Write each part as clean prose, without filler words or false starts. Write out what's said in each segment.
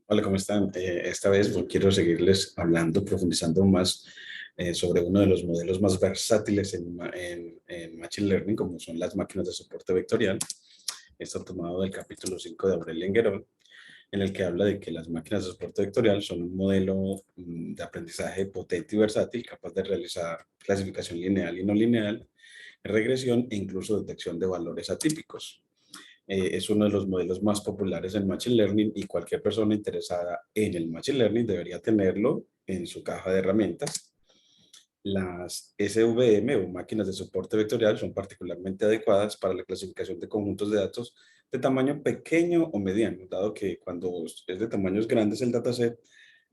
Hola, ¿cómo están? Esta vez quiero seguirles hablando, profundizando más sobre uno de los modelos más versátiles en Machine Learning, como son las máquinas de soporte vectorial. Está tomado del capítulo 5 de Aurélien Enguerón, en el que habla de que las máquinas de soporte vectorial son un modelo de aprendizaje potente y versátil, capaz de realizar clasificación lineal y no lineal, regresión e incluso detección de valores atípicos. Es uno de los modelos más populares en Machine Learning y cualquier persona interesada en el Machine Learning debería tenerlo en su caja de herramientas. Las SVM o máquinas de soporte vectorial son particularmente adecuadas para la clasificación de conjuntos de datos de tamaño pequeño o mediano, dado que cuando es de tamaños grandes el dataset,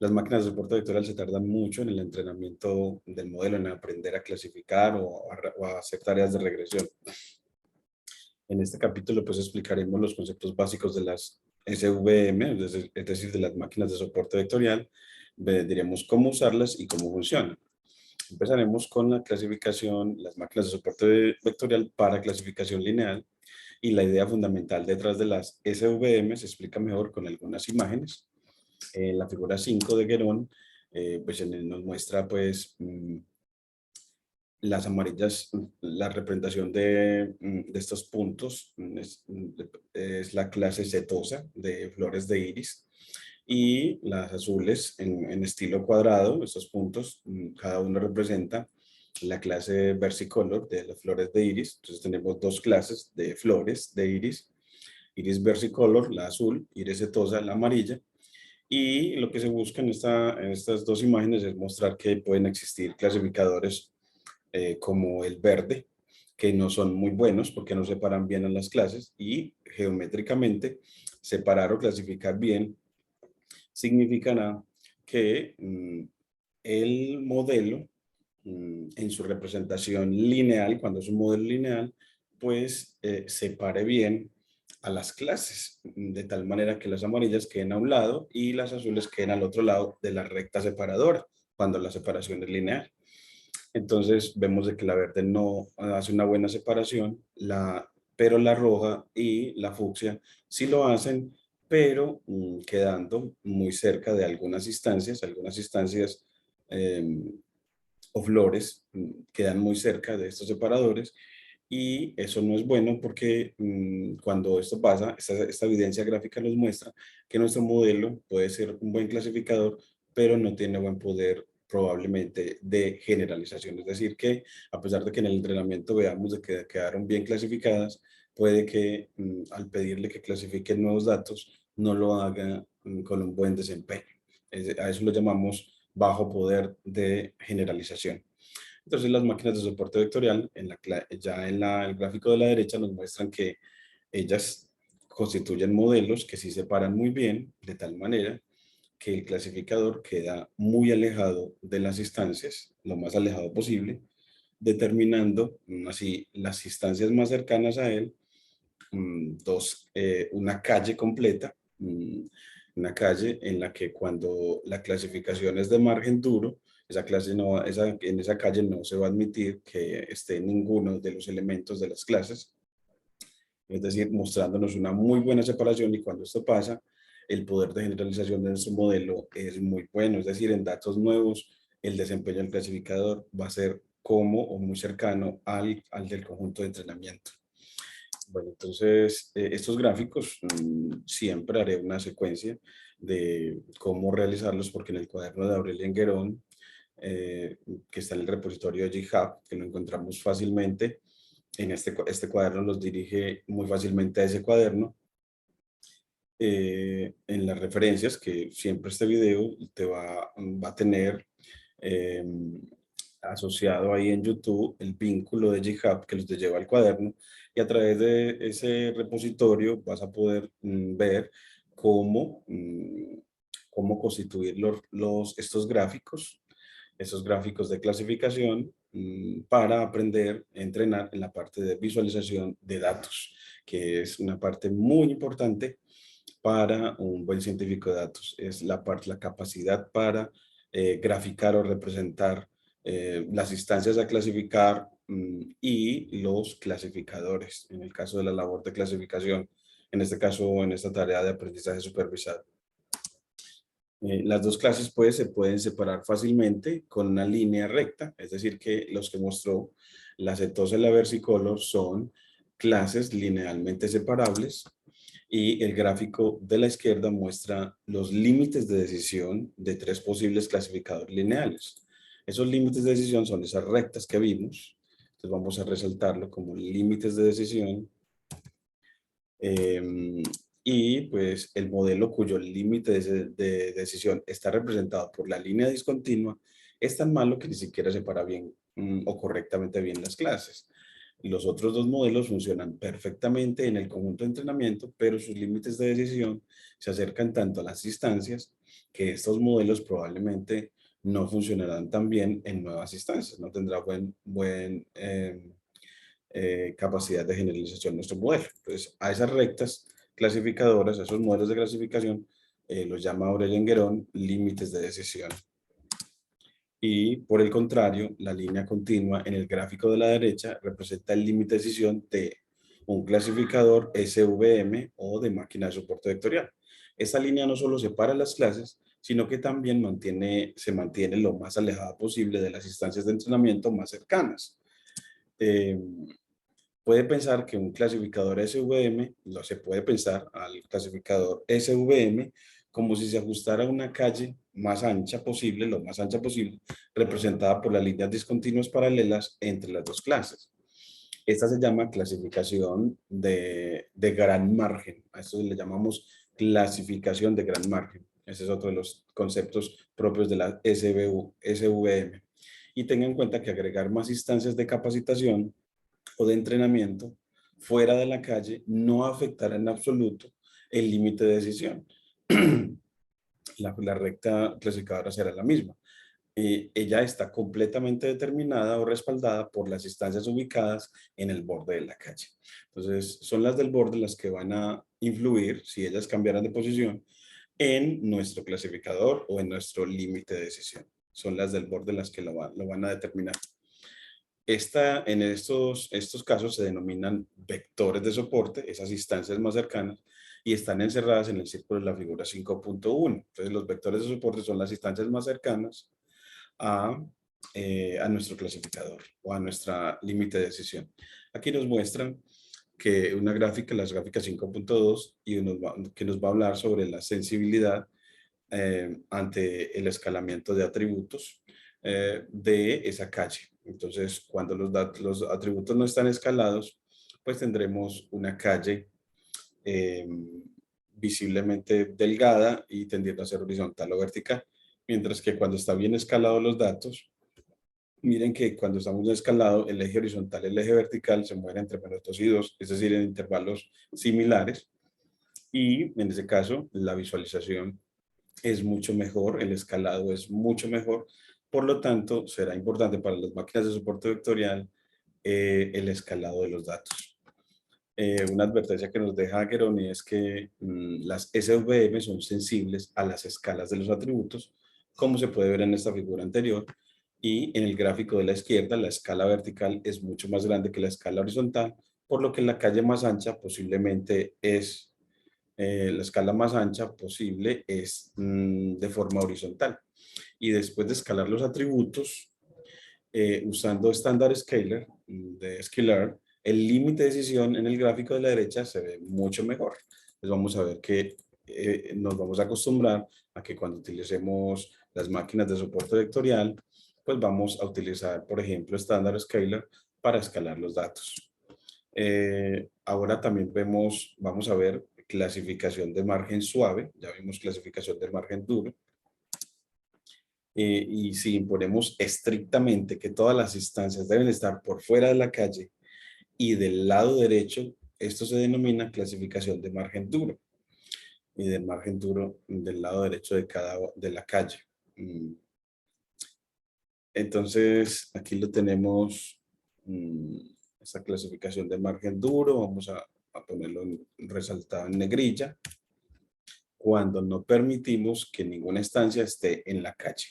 las máquinas de soporte vectorial se tardan mucho en el entrenamiento del modelo, en aprender a clasificar o a hacer tareas de regresión. En este capítulo pues explicaremos los conceptos básicos de las SVM, es decir, de las máquinas de soporte vectorial, diremos cómo usarlas y cómo funcionan. Empezaremos con la clasificación, las máquinas de soporte vectorial para clasificación lineal, y la idea fundamental detrás de las SVM se explica mejor con algunas imágenes. La figura 5 de Guerón pues nos muestra pues las amarillas, la representación de estos puntos es la clase setosa de flores de iris, y las azules en estilo cuadrado, estos puntos, cada uno representa la clase versicolor de las flores de iris. Entonces tenemos dos clases de flores de iris: iris versicolor, la azul; iris setosa, la amarilla. Y lo que se busca en estas dos imágenes es mostrar que pueden existir clasificadores como el verde, que no son muy buenos porque no separan bien a las clases, y geométricamente separar o clasificar bien significará que el modelo en su representación lineal, cuando es un modelo lineal, pues separe bien a las clases, de tal manera que las amarillas queden a un lado y las azules queden al otro lado de la recta separadora, cuando la separación es lineal. Entonces vemos de que la verde no hace una buena separación, pero la roja y la fucsia sí lo hacen, pero quedando muy cerca de algunas instancias em, o flores quedan muy cerca de estos separadores, y eso no es bueno porque cuando esto pasa, esta evidencia gráfica nos muestra que nuestro modelo puede ser un buen clasificador, pero no tiene buen poder probablemente de generalización. Es decir, que a pesar de que en el entrenamiento veamos de que quedaron bien clasificadas, puede que al pedirle que clasifique nuevos datos, no lo haga con un buen desempeño. A eso lo llamamos bajo poder de generalización. Entonces las máquinas de soporte vectorial, el gráfico de la derecha nos muestran que ellas constituyen modelos que sí separan muy bien, de tal manera que el clasificador queda muy alejado de las instancias, lo más alejado posible, determinando así las instancias más cercanas a él, una calle completa, una calle en la que cuando la clasificación es de margen duro, en esa calle no se va a admitir que esté ninguno de los elementos de las clases, es decir, mostrándonos una muy buena separación. Y cuando esto pasa, el poder de generalización de nuestro modelo es muy bueno, es decir, en datos nuevos, el desempeño del clasificador va a ser como o muy cercano al del conjunto de entrenamiento. Bueno, entonces, estos gráficos siempre haré una secuencia de cómo realizarlos, porque en el cuaderno de Aurélien Guerón, que está en el repositorio de GitHub, que lo encontramos fácilmente, este cuaderno los dirige muy fácilmente a ese cuaderno. En las referencias, que siempre este video va a tener eh, asociado ahí en YouTube el vínculo de GitHub que los lleva al cuaderno, y a través de ese repositorio vas a poder ver cómo constituir estos gráficos, de clasificación, para aprender a entrenar en la parte de visualización de datos, que es una parte muy importante para un buen científico de datos. Es la capacidad para graficar o representar las instancias a clasificar y los clasificadores, en el caso de la labor de clasificación, en este caso, en esta tarea de aprendizaje supervisado. Las dos clases pues se pueden separar fácilmente con una línea recta, es decir, que los que mostró la setosa y la versicolor son clases linealmente separables y el gráfico de la izquierda muestra los límites de decisión de tres posibles clasificadores lineales. Esos límites de decisión son esas rectas que vimos, entonces vamos a resaltarlo como límites de decisión. Y pues el modelo cuyo límite de decisión está representado por la línea discontinua es tan malo que ni siquiera separa bien o correctamente bien las clases. Los otros dos modelos funcionan perfectamente en el conjunto de entrenamiento, pero sus límites de decisión se acercan tanto a las instancias que estos modelos probablemente no funcionarán tan bien en nuevas instancias, no tendrá capacidad de generalización nuestro modelo. Entonces, a esas rectas clasificadoras, a esos modelos de clasificación, los llama Aurelien Guerón límites de decisión. Y por el contrario, la línea continua en el gráfico de la derecha representa el límite de decisión de un clasificador SVM o de máquina de soporte vectorial. Esta línea no solo separa las clases, sino que también se mantiene lo más alejada posible de las instancias de entrenamiento más cercanas. Puede pensar que un clasificador SVM, no se puede pensar al clasificador SVM como si se ajustara a una calle más ancha posible, lo más ancha posible, representada por las líneas discontinuas paralelas entre las dos clases. Esta se llama clasificación de gran margen. A esto le llamamos clasificación de gran margen. Ese es otro de los conceptos propios de la SVM. Y tenga en cuenta que agregar más instancias de capacitación o de entrenamiento fuera de la calle no afectará en absoluto el límite de decisión. La recta clasificadora será la misma. Ella está completamente determinada o respaldada por las instancias ubicadas en el borde de la calle. Entonces, son las del borde las que van a influir, si ellas cambiaran de posición, en nuestro clasificador o en nuestro límite de decisión. Son las del borde las que lo van a determinar. En estos casos se denominan vectores de soporte, esas instancias más cercanas, y están encerradas en el círculo de la figura 5.1. Entonces, los vectores de soporte son las instancias más cercanas a nuestro clasificador o a nuestra límite de decisión. Aquí nos muestran que una gráfica, las gráficas 5.2, que nos va a hablar sobre la sensibilidad ante el escalamiento de atributos de esa calle. Entonces, cuando los atributos no están escalados, pues tendremos una calle visiblemente delgada y tendiendo a ser horizontal o vertical. Mientras que cuando está bien escalados los datos, miren que cuando estamos en escalado, el eje horizontal y el eje vertical se mueven entre menos 2 y 2, es decir, en intervalos similares. Y en ese caso, la visualización es mucho mejor, el escalado es mucho mejor. Por lo tanto, será importante para las máquinas de soporte vectorial el escalado de los datos. Una advertencia que nos deja Gueroni es que las SVM son sensibles a las escalas de los atributos, como se puede ver en esta figura anterior, y en el gráfico de la izquierda la escala vertical es mucho más grande que la escala horizontal, por lo que la calle más ancha posiblemente es, la escala más ancha posible es de forma horizontal. Y después de escalar los atributos, usando estándar scalar de Scalar, el límite de decisión en el gráfico de la derecha se ve mucho mejor. Entonces vamos a ver que nos vamos a acostumbrar a que cuando utilicemos las máquinas de soporte vectorial, pues vamos a utilizar, por ejemplo, estándar scalar para escalar los datos. Ahora también vamos a ver clasificación de margen suave, ya vimos clasificación de margen duro. Y si imponemos estrictamente que todas las instancias deben estar por fuera de la calle y del lado derecho, esto se denomina clasificación de margen duro y del margen duro del lado derecho de la calle. Entonces, aquí lo tenemos, esta clasificación de margen duro, vamos a ponerlo resaltado en negrilla, cuando no permitimos que ninguna instancia esté en la calle.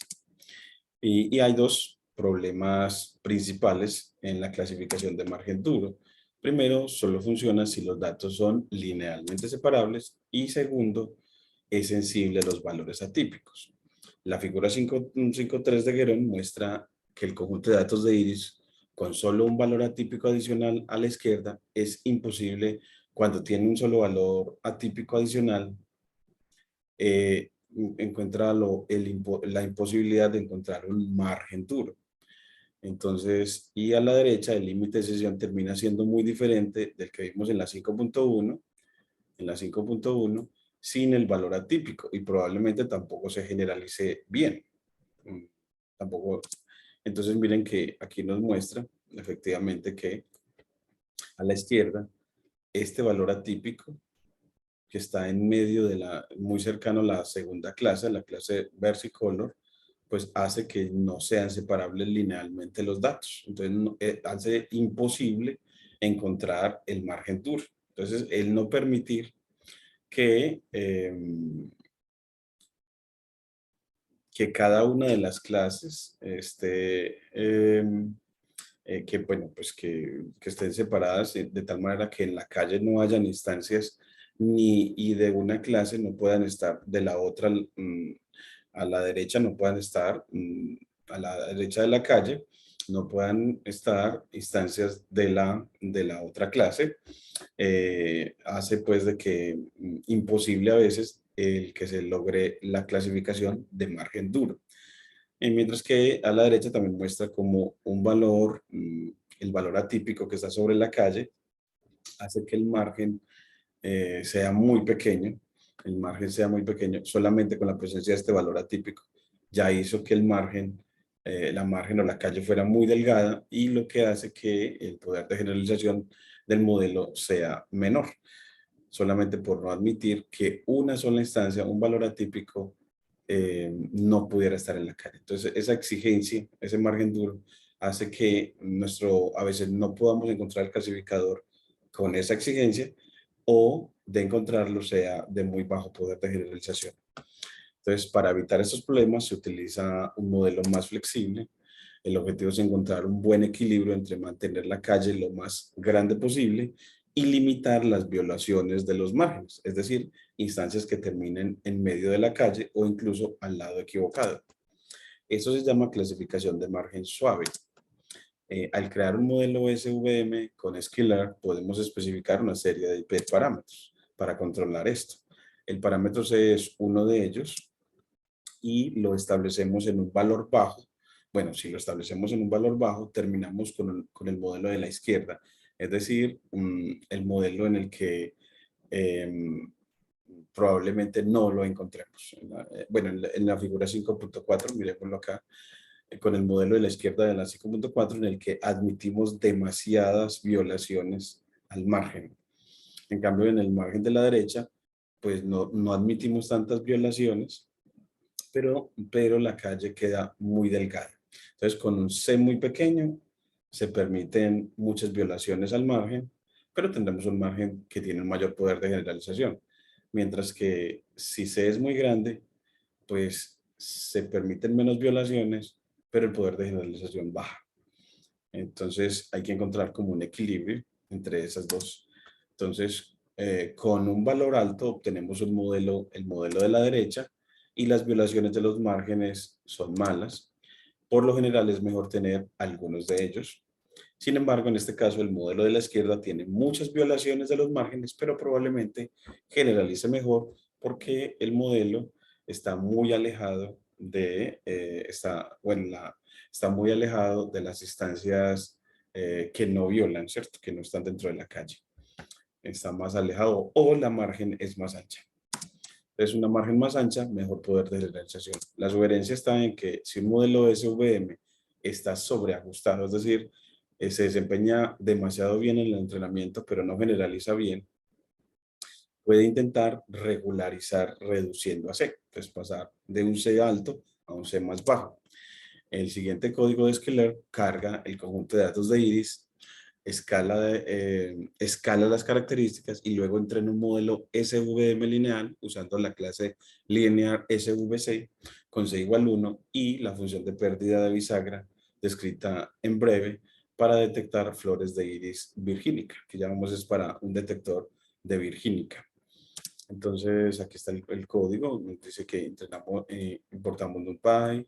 Y hay dos problemas principales en la clasificación de margen duro. Primero, solo funciona si los datos son linealmente separables. Y segundo, es sensible a los valores atípicos. La figura 5.3 de Guerón muestra que el conjunto de datos de iris con solo un valor atípico adicional a la izquierda es imposible cuando tiene un solo valor atípico adicional. Encuentra la imposibilidad de encontrar un margen duro. Entonces, y a la derecha el límite de sesión termina siendo muy diferente del que vimos en la 5.1, sin el valor atípico, y probablemente tampoco se generalice bien. Tampoco. Entonces miren que aquí nos muestra efectivamente que a la izquierda este valor atípico que está en medio de muy cercano a la segunda clase, la clase versicolor, pues hace que no sean separables linealmente los datos. Entonces hace imposible encontrar el margen duro. Entonces el no permitir que cada una de las clases que, bueno, pues que estén separadas de tal manera que en la calle no hayan instancias y de una clase no puedan estar de la otra a la derecha, no puedan estar a la derecha de la calle, no puedan estar instancias de la otra clase. Hace pues de que imposible a veces el que se logre la clasificación de margen duro. Mientras que a la derecha también muestra como un valor, el valor atípico que está sobre la calle, hace que el margen sea muy pequeño, el margen sea muy pequeño, solamente con la presencia de este valor atípico, ya hizo que el margen, la margen o la calle fuera muy delgada y lo que hace que el poder de generalización del modelo sea menor, solamente por no admitir que una sola instancia, un valor atípico, no pudiera estar en la calle. Entonces, esa exigencia, ese margen duro, hace que a veces no podamos encontrar el clasificador con esa exigencia o de encontrarlo sea de muy bajo poder de generalización. Entonces, para evitar estos problemas se utiliza un modelo más flexible. El objetivo es encontrar un buen equilibrio entre mantener la calle lo más grande posible y limitar las violaciones de los márgenes, es decir, instancias que terminen en medio de la calle o incluso al lado equivocado. Eso se llama clasificación de margen suave. Al crear un modelo SVM con Scalar, podemos especificar una serie de parámetros para controlar esto. El parámetro C es uno de ellos y lo establecemos en un valor bajo. Bueno, si lo establecemos en un valor bajo, terminamos con el modelo de la izquierda, es decir, el modelo en el que probablemente no lo encontremos. Bueno, en la figura 5.4, miremoslo acá, con el modelo de la izquierda de la 5.4 en el que admitimos demasiadas violaciones al margen. En cambio, en el margen de la derecha, pues no admitimos tantas violaciones, pero la calle queda muy delgada. Entonces, con un C muy pequeño, se permiten muchas violaciones al margen, pero tendremos un margen que tiene un mayor poder de generalización. Mientras que si C es muy grande, pues se permiten menos violaciones, pero el poder de generalización baja. Entonces hay que encontrar como un equilibrio entre esas dos. Entonces, con un valor alto obtenemos el modelo de la derecha y las violaciones de los márgenes son malas. Por lo general es mejor tener algunos de ellos. Sin embargo, en este caso el modelo de la izquierda tiene muchas violaciones de los márgenes, pero probablemente generalice mejor porque el modelo está muy alejado está muy alejado de las instancias que no violan, ¿cierto? Que no están dentro de la calle. Está más alejado o la margen es más ancha. Entonces, una margen más ancha, mejor poder de generalización. La sugerencia está en que si un modelo SVM está sobreajustado, es decir, se desempeña demasiado bien en el entrenamiento, pero no generaliza bien, puede intentar regularizar reduciendo a C. Entonces, pasar de un C alto a un C más bajo. El siguiente código de Scalar carga el conjunto de datos de iris, escala las características y luego entrena un modelo SVM lineal usando la clase linear SVC con C igual 1 y la función de pérdida de bisagra descrita en breve para detectar flores de iris virgínica, que llamamos es para un detector de virgínica. Entonces, aquí está el código. Nos dice que importamos NumPy,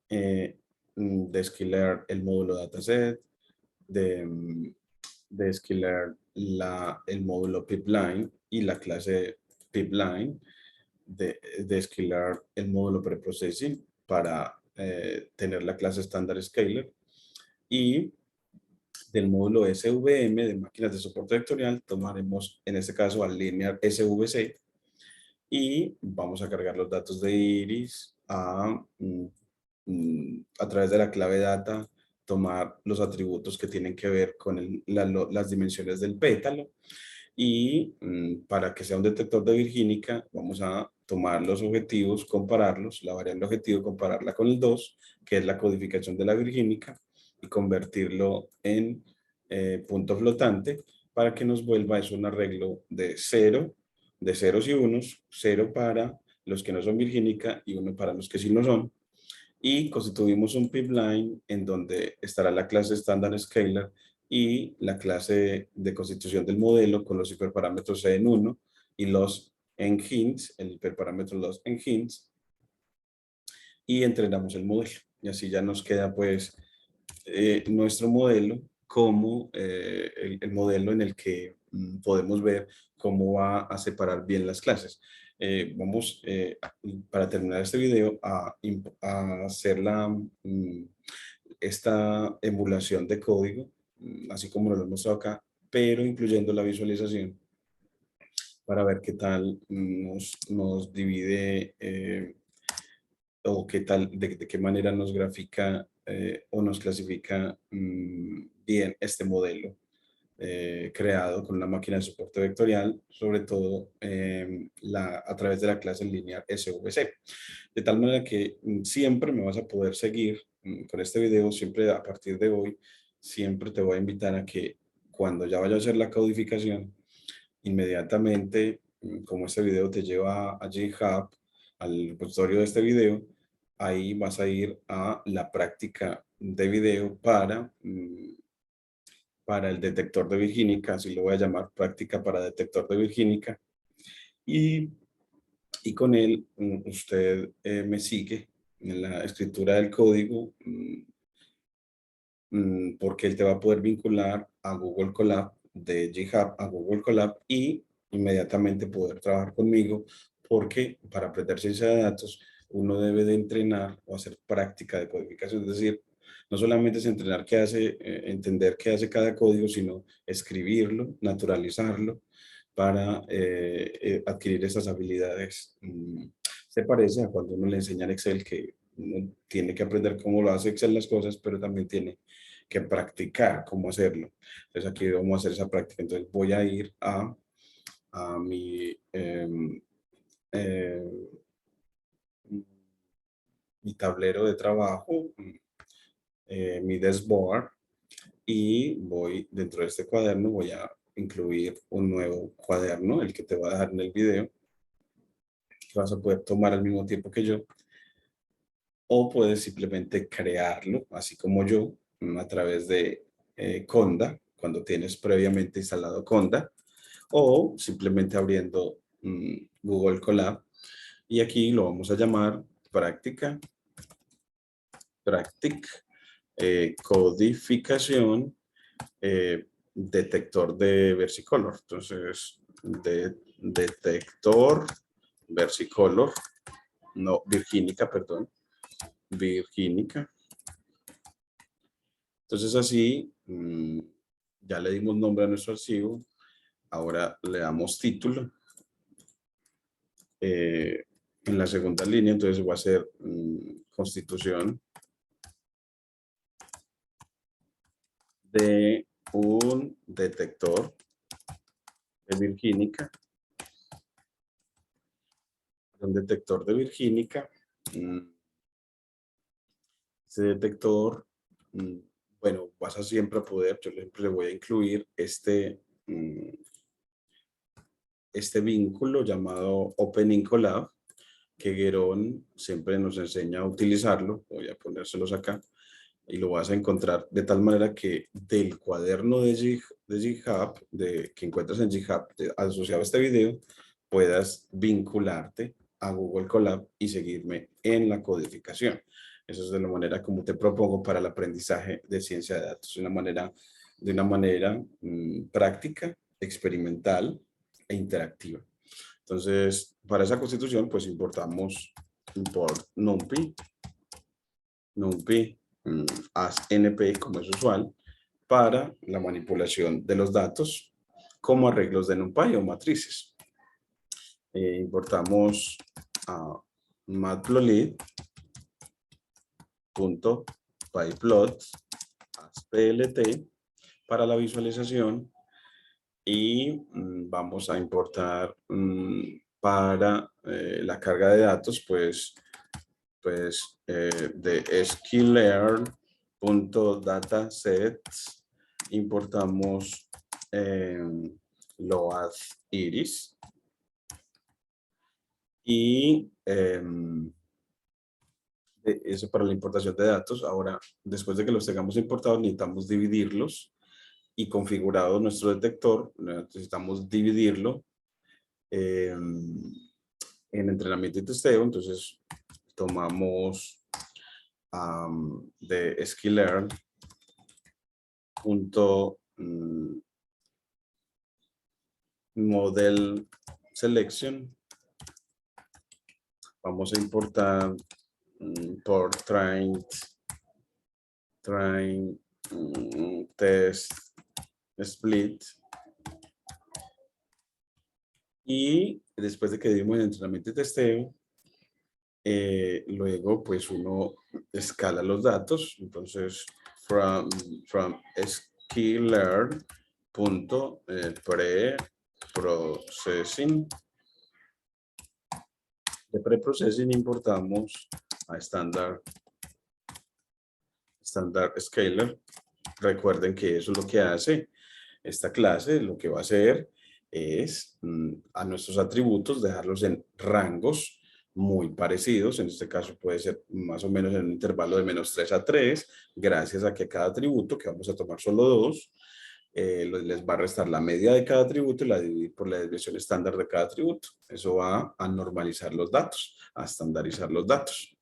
de esquilar el módulo dataset, de, de esquilar el módulo pipeline y la clase pipeline, de esquilar el módulo preprocessing para tener la clase estándar scaler, y del módulo SVM de máquinas de soporte vectorial tomaremos en este caso al linear SVC y vamos a cargar los datos de iris a través de la clave data, tomar los atributos que tienen que ver con las dimensiones del pétalo, y para que sea un detector de virgínica vamos a tomar los objetivos, compararlos, la variable objetivo, compararla con el 2, que es la codificación de la virgínica, y convertirlo en punto flotante para que nos vuelva es un arreglo de 0, de ceros y unos, 0 para los que no son virgínica y 1 para los que sí lo son. Y constituimos un pipeline en donde estará la clase estándar scalar y la clase de constitución del modelo con los hiperparámetros en 1 y los en hints, el hiperparámetro los en hints, y entrenamos el modelo. Y así ya nos queda pues nuestro modelo como el modelo en el que podemos ver cómo va a separar bien las clases. Vamos, para terminar este video, a hacer esta emulación de código, así como lo hemos mostrado acá, pero incluyendo la visualización para ver qué tal nos divide o qué tal, de qué manera nos grafica o nos clasifica bien este modelo creado con una máquina de soporte vectorial, sobre todo a través de la clase lineal SVC. De tal manera que siempre me vas a poder seguir con este video, siempre a partir de hoy, siempre te voy a invitar a que cuando ya vaya a hacer la codificación, inmediatamente, como este video te lleva a GitHub, al repositorio de este video, ahí vas a ir a la práctica de video para el detector de virgínica, así lo voy a llamar, práctica para detector de virgínica, y, y con él usted me sigue en la escritura del código, porque él te va a poder vincular a Google Colab, de GitHub a Google Colab, y inmediatamente poder trabajar conmigo, porque para aprender ciencia de datos uno debe de entrenar o hacer práctica de codificación, es decir, no solamente es entrenar qué hace, entender qué hace cada código, sino escribirlo, naturalizarlo para adquirir esas habilidades. Se parece a cuando uno le enseña Excel, que uno tiene que aprender cómo lo hace Excel las cosas, pero también tiene que practicar cómo hacerlo. Entonces aquí vamos a hacer esa práctica. Entonces voy a ir a eh, mi tablero de trabajo, mi dashboard, y voy dentro de este cuaderno, voy a incluir un nuevo cuaderno, el que te voy a dejar en el video, que vas a poder tomar al mismo tiempo que yo, o puedes simplemente crearlo, así como yo, a través de Conda, cuando tienes previamente instalado Conda, o simplemente abriendo Google Colab, y aquí lo vamos a llamar práctica, codificación, detector de versicolor. Entonces, detector versicolor, no, virgínica, perdón, virgínica. Entonces así, ya le dimos nombre a nuestro archivo. Ahora le damos título. En la segunda línea, entonces va a ser constitución de un detector de virgínica. Un detector de virgínica. Ese detector, bueno, vas a siempre poder, yo siempre le voy a incluir este vínculo llamado Opening Colab, que Guerón siempre nos enseña a utilizarlo. Voy a ponérselos acá y lo vas a encontrar de tal manera que del cuaderno de GitHub, que encuentras en GitHub asociado a este video, puedas vincularte a Google Colab y seguirme en la codificación. Eso es de la manera como te propongo para el aprendizaje de ciencia de datos, de una manera práctica, experimental e interactiva. Entonces, para esa constitución, pues importamos import numpy as np, como es usual, para la manipulación de los datos como arreglos de NumPy o matrices. Importamos a matplotlib.pyplot as plt para la visualización y vamos a importar para la carga de datos, pues de sklearn.datasets importamos load iris y eso para la importación de datos. Ahora, después de que los tengamos importados, necesitamos dividirlos y configurado nuestro detector, necesitamos dividirlo en entrenamiento y testeo. Entonces, tomamos de sklearn model selection. Vamos a importar por train test split. Y después de que dimos el entrenamiento y testeo, luego pues uno escala los datos. Entonces, from sklearn.preprocessing. De preprocessing importamos a standard scaler. Recuerden que eso es lo que hace esta clase. Lo que va a hacer es a nuestros atributos dejarlos en rangos muy parecidos. En este caso puede ser más o menos en un intervalo de -3 a 3, gracias a que cada atributo, que vamos a tomar solo 2, les va a restar la media de cada atributo y la dividir por la desviación estándar de cada atributo. Eso va a normalizar los datos, a estandarizar los datos.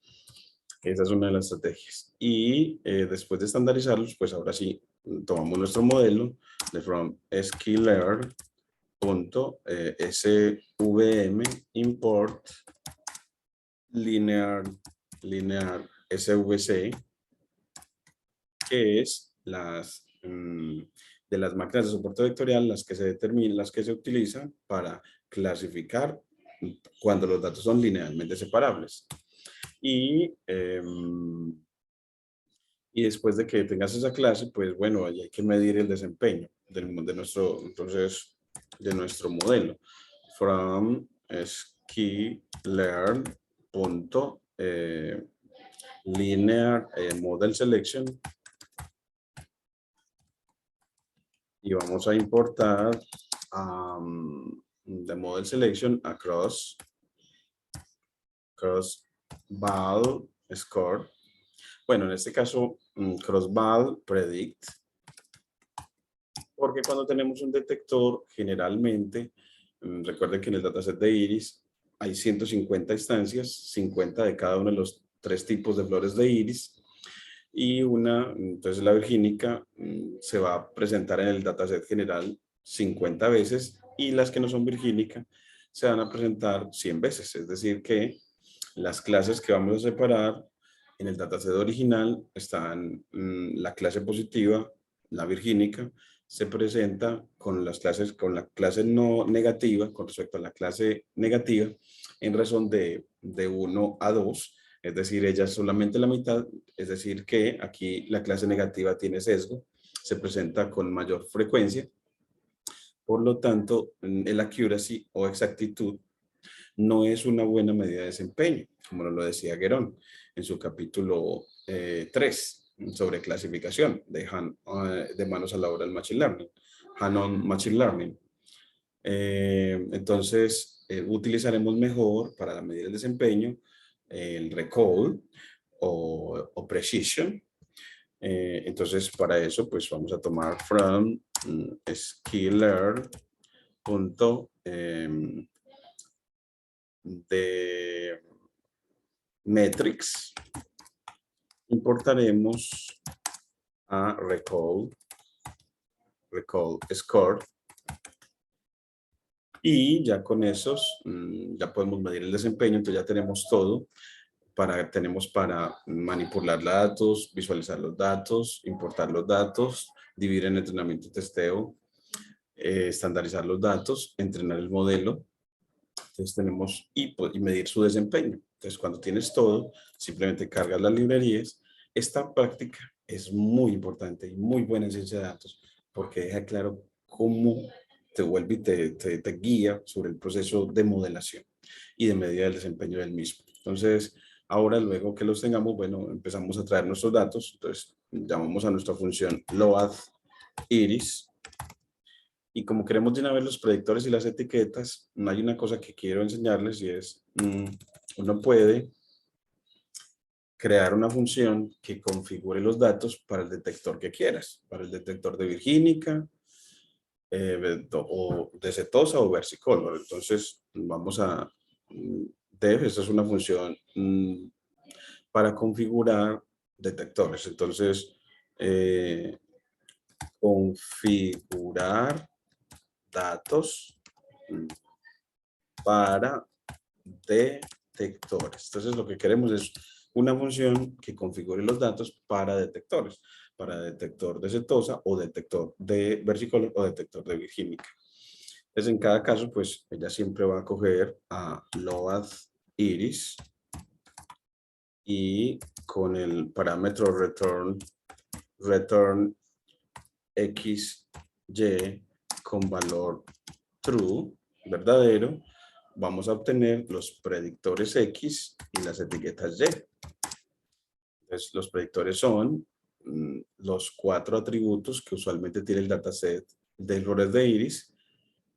Esa es una de las estrategias. Y después de estandarizarlos, pues ahora sí, tomamos nuestro modelo de from sklearn.svm import linear svc, que es de las máquinas de soporte vectorial, las que se utilizan para clasificar cuando los datos son linealmente separables. Y después de que tengas esa clase, pues bueno, ahí hay que medir el desempeño de nuestro modelo. From sklearn.linear model selection. Y vamos a importar the model selection across val score. Bueno, en este caso, cross-val predict, porque cuando tenemos un detector, generalmente, recuerden que en el dataset de iris hay 150 instancias, 50 de cada uno de los 3 tipos de flores de iris, y entonces la virgínica se va a presentar en el dataset general 50 veces, y las que no son virgínica se van a presentar 100 veces, es decir que las clases que vamos a separar en el dataset original están la clase positiva, la virgínica, se presenta con la clase no negativa, con respecto a la clase negativa, en razón de 1 a 2, es decir, ella es solamente la mitad, es decir que aquí la clase negativa tiene sesgo, se presenta con mayor frecuencia, por lo tanto, el accuracy o exactitud no es una buena medida de desempeño, como nos lo decía Guerón en su capítulo 3 sobre clasificación de manos a la obra del Machine Learning, Hand-on Machine Learning. Entonces, utilizaremos mejor para la medida del desempeño el recall o precision. Entonces, para eso, pues vamos a tomar from sklearn.precision de metrics, importaremos a recall score, y ya con esos ya podemos medir el desempeño. Entonces ya tenemos todo. Tenemos para manipular los datos, visualizar los datos, importar los datos, dividir en entrenamiento y testeo, estandarizar los datos, entrenar el modelo. Entonces tenemos y medir su desempeño. Entonces cuando tienes todo, simplemente cargas las librerías. Esta práctica es muy importante y muy buena en ciencia de datos porque deja claro cómo te vuelve y te guía sobre el proceso de modelación y de medida del desempeño del mismo. Entonces, ahora luego que los tengamos, bueno, empezamos a traer nuestros datos. Entonces, llamamos a nuestra función loadIris. Y como queremos de una vez los predictores y las etiquetas, hay una cosa que quiero enseñarles y es, uno puede crear una función que configure los datos para el detector que quieras, para el detector de virgínica, o de setosa o versicolor. Entonces, vamos a def, esta es una función para configurar detectores. Entonces, configurar datos para detectores. Entonces, lo que queremos es una función que configure los datos para detectores, para detector de setosa o detector de versicolor o detector de virgínica. Entonces, en cada caso, pues ella siempre va a coger a loadIris y con el parámetro return XY con valor true, verdadero, vamos a obtener los predictores X y las etiquetas Y. Entonces, los predictores son los 4 atributos que usualmente tiene el dataset de flores de iris,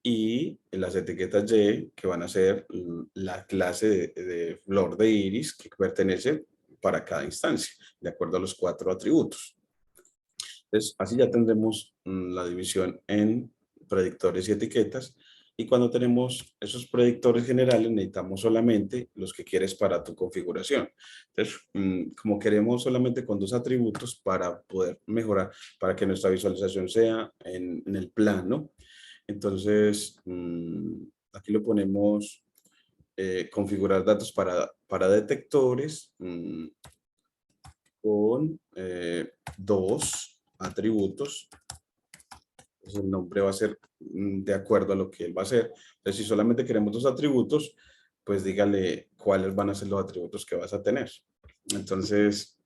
y las etiquetas Y, que van a ser la clase de flor de iris que pertenece para cada instancia, de acuerdo a los 4 atributos. Entonces, así ya tendremos la división en predictores y etiquetas. Y cuando tenemos esos predictores generales, necesitamos solamente los que quieres para tu configuración. Entonces, como queremos solamente con 2 atributos para poder mejorar, para que nuestra visualización sea en el plano, entonces aquí lo ponemos configurar datos para detectores con 2 atributos. Entonces el nombre va a ser de acuerdo a lo que él va a hacer. Entonces, si solamente queremos 2 atributos, pues dígale cuáles van a ser los atributos que vas a tener. Entonces,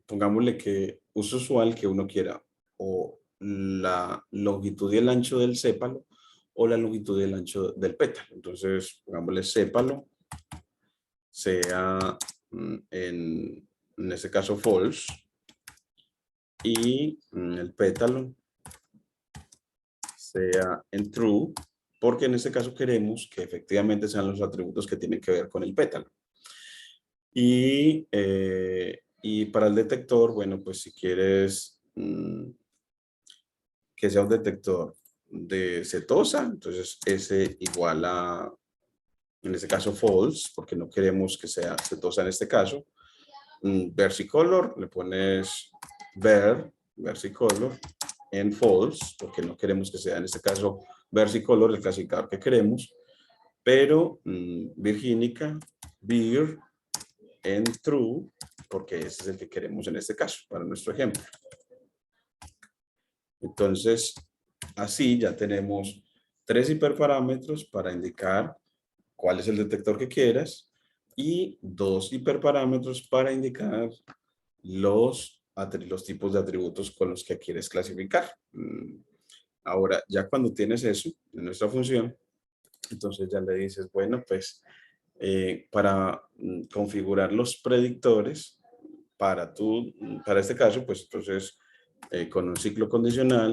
pongámosle que uso usual que uno quiera o la longitud y el ancho del sépalo o la longitud y el ancho del pétalo. Entonces, pongámosle sépalo sea en este caso false, y el pétalo sea en true, porque en este caso queremos que efectivamente sean los atributos que tienen que ver con el pétalo. Y para el detector, bueno, pues si quieres que sea un detector de setosa, entonces S igual a, en este caso, false, porque no queremos que sea setosa en este caso. Versicolor, le pones versicolor en false, porque no queremos que sea en este caso versicolor el clasificador que queremos, pero virgínica, vir en true, porque ese es el que queremos en este caso, para nuestro ejemplo. Entonces, así ya tenemos 3 hiperparámetros para indicar cuál es el detector que quieras y 2 hiperparámetros para indicar los tipos de atributos con los que quieres clasificar. Ahora, ya cuando tienes eso en nuestra función, entonces ya le dices, bueno, pues para configurar los predictores para este caso, pues entonces con un ciclo condicional,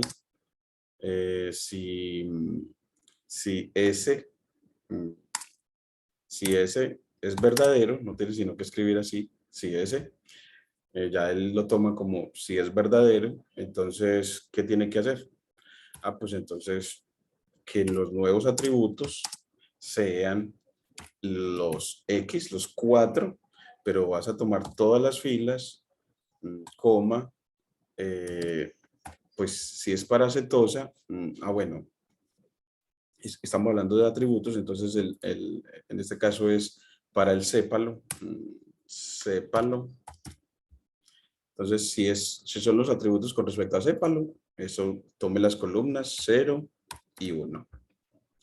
si S es verdadero, no tienes sino que escribir así, si S, ya él lo toma como si es verdadero, entonces, ¿qué tiene que hacer? Pues entonces, que los nuevos atributos sean los X, los 4, pero vas a tomar todas las filas, coma, pues si es para cetosa, bueno, estamos hablando de atributos, entonces en este caso es para el cépalo, cépalo. Entonces, si son los atributos con respecto a cépalo, eso tome las columnas 0 y 1.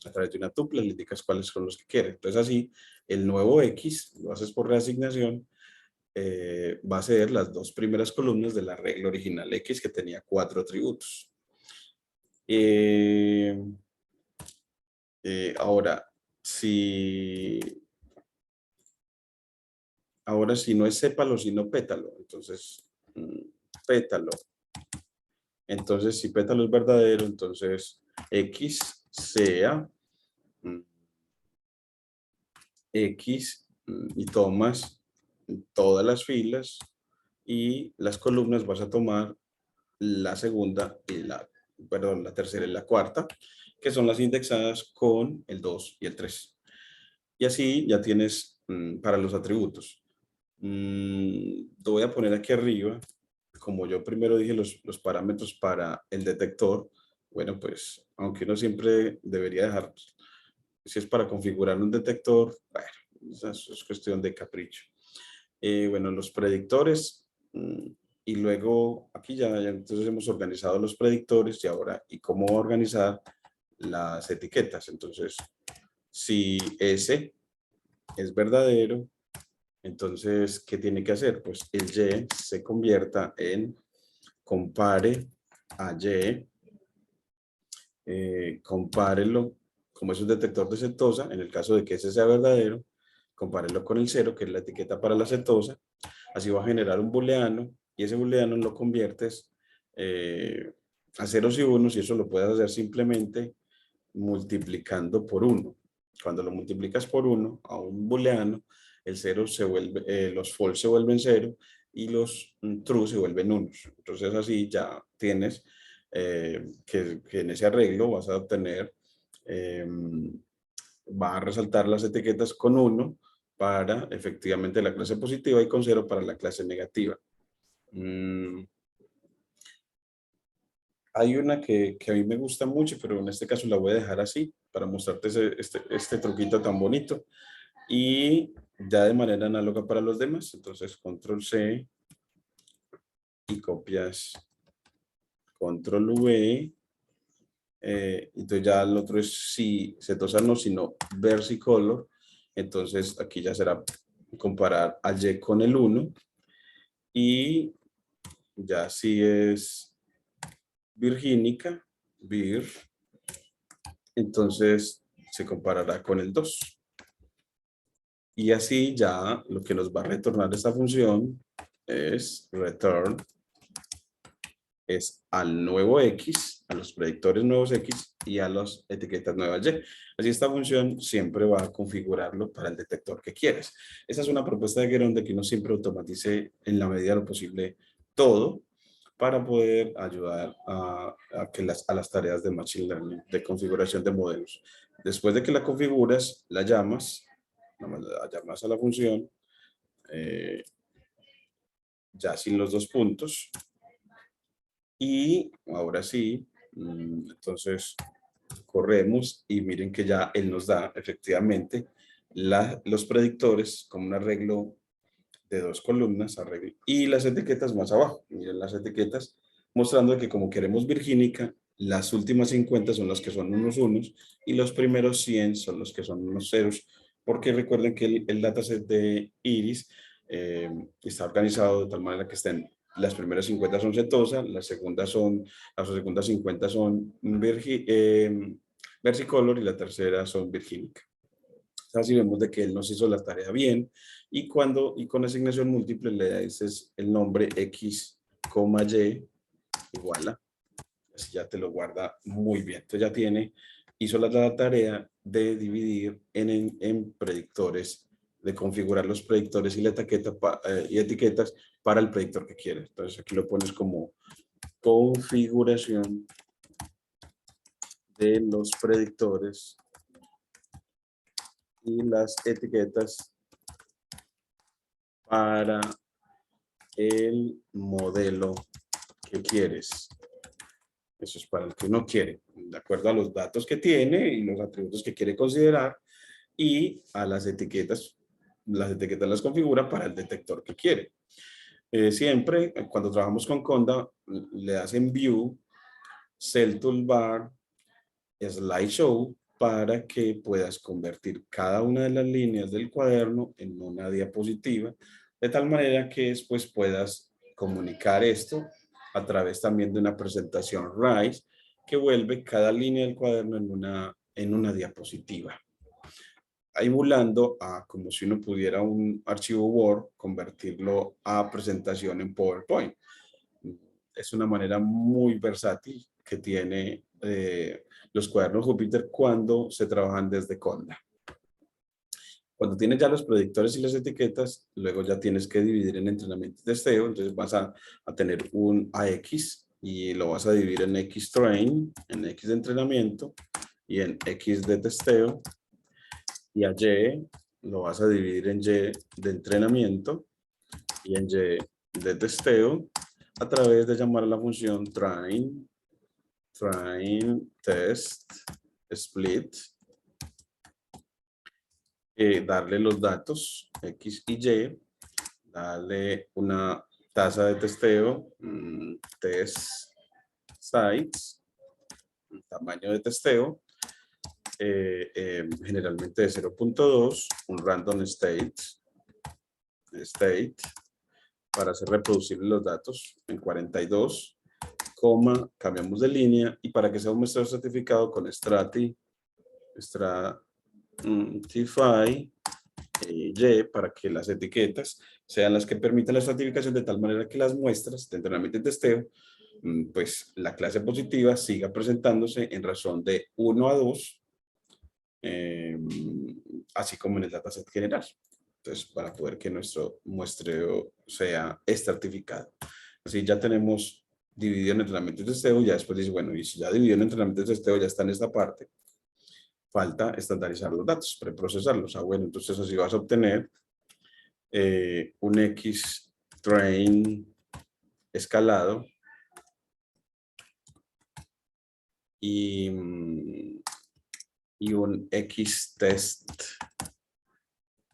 A través de una tupla le indicas cuáles son los que quiere. Entonces, así, el nuevo X, lo haces por reasignación, va a ser las dos primeras columnas de la regla original X que tenía 4 atributos. Ahora, si no es sépalo, sino pétalo, entonces pétalo. Entonces, si pétalo es verdadero, entonces X sea X y tomas todas las filas y las columnas vas a tomar la segunda y la tercera y la cuarta, que son las indexadas con el 2 y el 3. Y así ya tienes para los atributos. Lo voy a poner aquí arriba. Como yo primero dije los parámetros para el detector, bueno, pues aunque uno siempre debería dejar, si es para configurar un detector, bueno, eso es cuestión de capricho. Bueno, los predictores, y luego aquí ya entonces hemos organizado los predictores y ahora, ¿y cómo organizar las etiquetas? Entonces, si S es verdadero, entonces, ¿qué tiene que hacer? Pues el Y se convierta en compare a Y, compárelo, como es un detector de cetosa, en el caso de que ese sea verdadero, compárelo con el 0, que es la etiqueta para la cetosa, así va a generar un booleano, y ese booleano lo conviertes a ceros y unos, y eso lo puedes hacer simplemente multiplicando por 1. Cuando lo multiplicas por 1 a un booleano, el 0 se vuelve, los false se vuelven 0 y los true se vuelven 1. Entonces así ya tienes que en ese arreglo vas a obtener, va a resaltar las etiquetas con 1 para efectivamente la clase positiva y con 0 para la clase negativa. Hay una que a mí me gusta mucho, pero en este caso la voy a dejar así para mostrarte este truquito tan bonito. Y ya de manera análoga para los demás. Entonces, control C y copias control V. Entonces ya el otro es si cetosa no, sino versicolor. Entonces aquí ya será comparar a Y con el 1. Y ya si es virgínica, vir, entonces se comparará con el 2. Y así ya lo que nos va a retornar esta función es return, es al nuevo X, a los predictores nuevos X y a las etiquetas nuevas Y. Así esta función siempre va a configurarlo para el detector que quieres. Esa es una propuesta de Geron de que uno siempre automatice en la medida de lo posible todo para poder ayudar a las tareas de Machine Learning, de configuración de modelos. Después de que la configuras, la llamas a la función, ya sin los dos puntos. Y ahora sí, entonces corremos y miren que ya él nos da efectivamente los predictores como un arreglo de 2 columnas y las etiquetas más abajo. Miren las etiquetas mostrando que como queremos virgínica, las últimas 50 son las que son unos unos y los primeros 100 son los que son unos ceros, porque recuerden que el dataset de Iris está organizado de tal manera que estén las primeras 50 son cetosa, las segundas 50 son versicolor y la tercera son virgínica. Así vemos de que él nos hizo la tarea bien y con asignación múltiple le dices el nombre X, Y igual a, así ya te lo guarda muy bien. Entonces ya hizo la tarea de dividir en predictores, de configurar los predictores y la etiqueta y etiquetas para el predictor que quieres. Entonces aquí lo pones como configuración de los predictores y las etiquetas para el modelo que quieres. Eso es para el que uno quiere, de acuerdo a los datos que tiene y los atributos que quiere considerar, y a las etiquetas las configura para el detector que quiere. Siempre, cuando trabajamos con Conda, le hacen View, Cell Toolbar, Slideshow, para que puedas convertir cada una de las líneas del cuaderno en una diapositiva, de tal manera que después puedas comunicar esto a través también de una presentación RISE, que vuelve cada línea del cuaderno en una diapositiva, emulando a como si uno pudiera un archivo Word, convertirlo a presentación en PowerPoint. Es una manera muy versátil que tiene los cuadernos Jupyter cuando se trabajan desde Conda. Cuando tienes ya los predictores y las etiquetas, luego ya tienes que dividir en entrenamiento y testeo. Entonces vas a tener un AX y lo vas a dividir en X train, en X de entrenamiento y en X de testeo. Y a Y lo vas a dividir en Y de entrenamiento y en Y de testeo a través de llamar a la función train test split, darle los datos X y Y, darle una tasa de testeo, test size, tamaño de testeo, generalmente de 0.2, un random state, para hacer reproducibles los datos en 42, cambiamos de línea, y para que sea un muestreo certificado con Stratify Y, para que las etiquetas sean las que permitan la estratificación, de tal manera que las muestras de entrenamiento y testeo, pues la clase positiva siga presentándose en razón de 1 a 2, así como en el dataset general. Entonces, para poder que nuestro muestreo sea estratificado. Así ya tenemos dividido en entrenamiento y testeo. Ya después dice, bueno, y si ya dividió en entrenamiento y testeo, ya está en esta parte, falta estandarizar los datos, preprocesarlos. Bueno, entonces así vas a obtener un X train escalado y un X test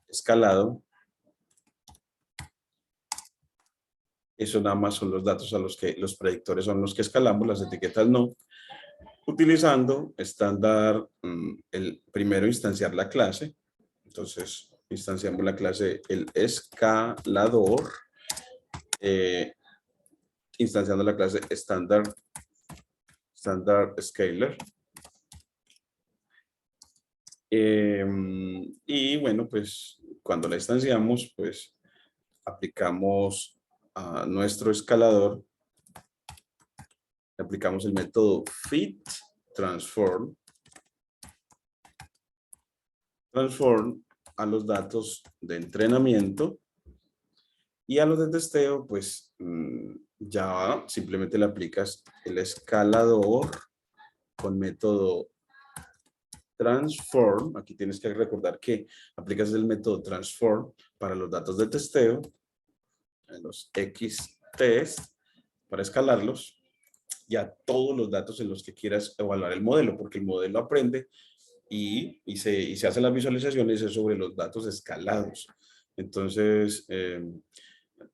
escalado. Eso nada más son los datos a los que los predictores son los que escalamos, las etiquetas no. Utilizando estándar, el primero instanciar la clase. Entonces instanciamos la clase el escalador, instanciando la clase standard scaler. Y bueno, pues cuando la instanciamos, pues aplicamos a nuestro escalador, aplicamos el método fit transform a los datos de entrenamiento, y a los de testeo, pues ya simplemente le aplicas el escalador con método transform. Aquí tienes que recordar que aplicas el método transform para los datos de testeo, en los X test, para escalarlos, y a todos los datos en los que quieras evaluar el modelo, porque el modelo aprende y se hacen las visualizaciones sobre los datos escalados. Entonces,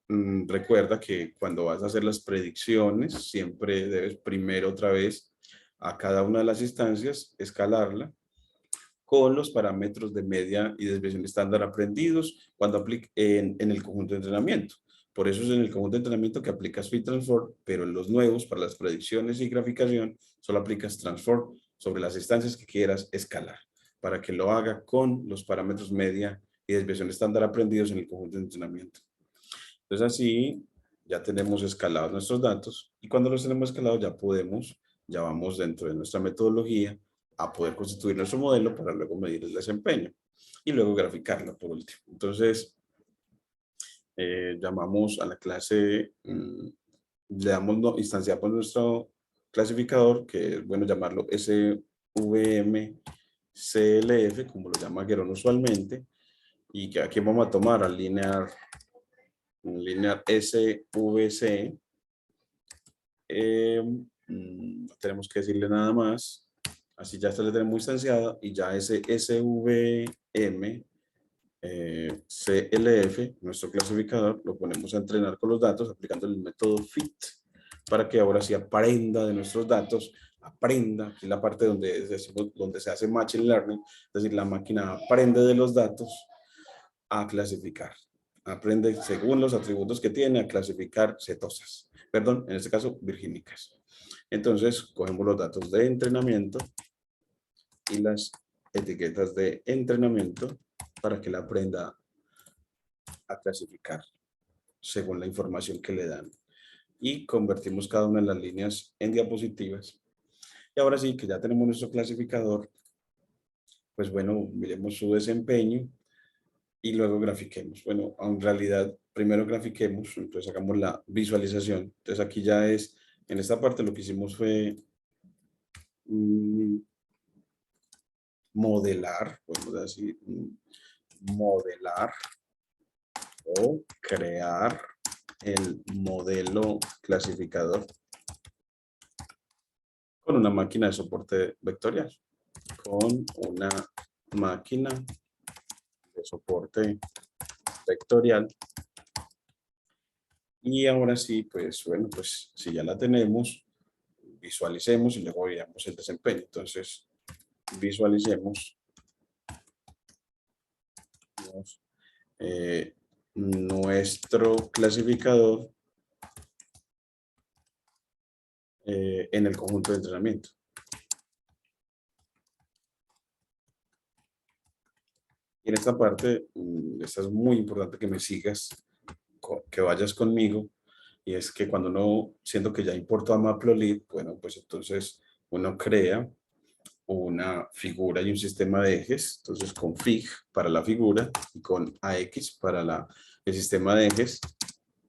recuerda que cuando vas a hacer las predicciones, siempre debes primero otra vez a cada una de las instancias escalarla con los parámetros de media y desviación estándar aprendidos cuando aplique en el conjunto de entrenamiento. Por eso es en el conjunto de entrenamiento que aplicas fit transform, pero en los nuevos, para las predicciones y graficación, solo aplicas transform sobre las instancias que quieras escalar, para que lo haga con los parámetros media y desviación estándar aprendidos en el conjunto de entrenamiento. Entonces así ya tenemos escalados nuestros datos, y cuando los tenemos escalados ya vamos dentro de nuestra metodología a poder constituir nuestro modelo para luego medir el desempeño y luego graficarlo por último. Entonces, llamamos a la clase, instanciamos nuestro clasificador, que es bueno llamarlo SVM CLF, como lo llama Guerón usualmente, y que aquí vamos a tomar al linear SVC. No tenemos que decirle nada más. Así ya está la tenemos instanciada y ya ese SVM CLF, nuestro clasificador, lo ponemos a entrenar con los datos aplicando el método FIT para que ahora sí aprenda de nuestros datos, aprenda, aquí la parte donde se hace Machine Learning, es decir, la máquina aprende de los datos a clasificar. Aprende según los atributos que tiene a clasificar cetosas, perdón, en este caso virgínicas. Entonces, cogemos los datos de entrenamiento y las etiquetas de entrenamiento para que la aprenda a clasificar según la información que le dan. Y convertimos cada una de las líneas en diapositivas. Y ahora sí que ya tenemos nuestro clasificador, pues bueno, miremos su desempeño y luego grafiquemos. Bueno, en realidad, primero grafiquemos, entonces hagamos la visualización. Entonces aquí ya es, en esta parte lo que hicimos fue modelar, podemos decir, modelar o crear el modelo clasificador con una máquina de soporte vectorial. Con una máquina de soporte vectorial. Y ahora sí, pues bueno, pues si ya la tenemos, visualicemos y luego veamos el desempeño. Entonces, visualicemos nuestro clasificador en el conjunto de entrenamiento. Y en esta parte, esta es muy importante que me sigas, que vayas conmigo, y es que cuando uno, siento que ya importó a Matplotlib, bueno, pues entonces uno crea una figura y un sistema de ejes, entonces con fig para la figura y con ax para el sistema de ejes,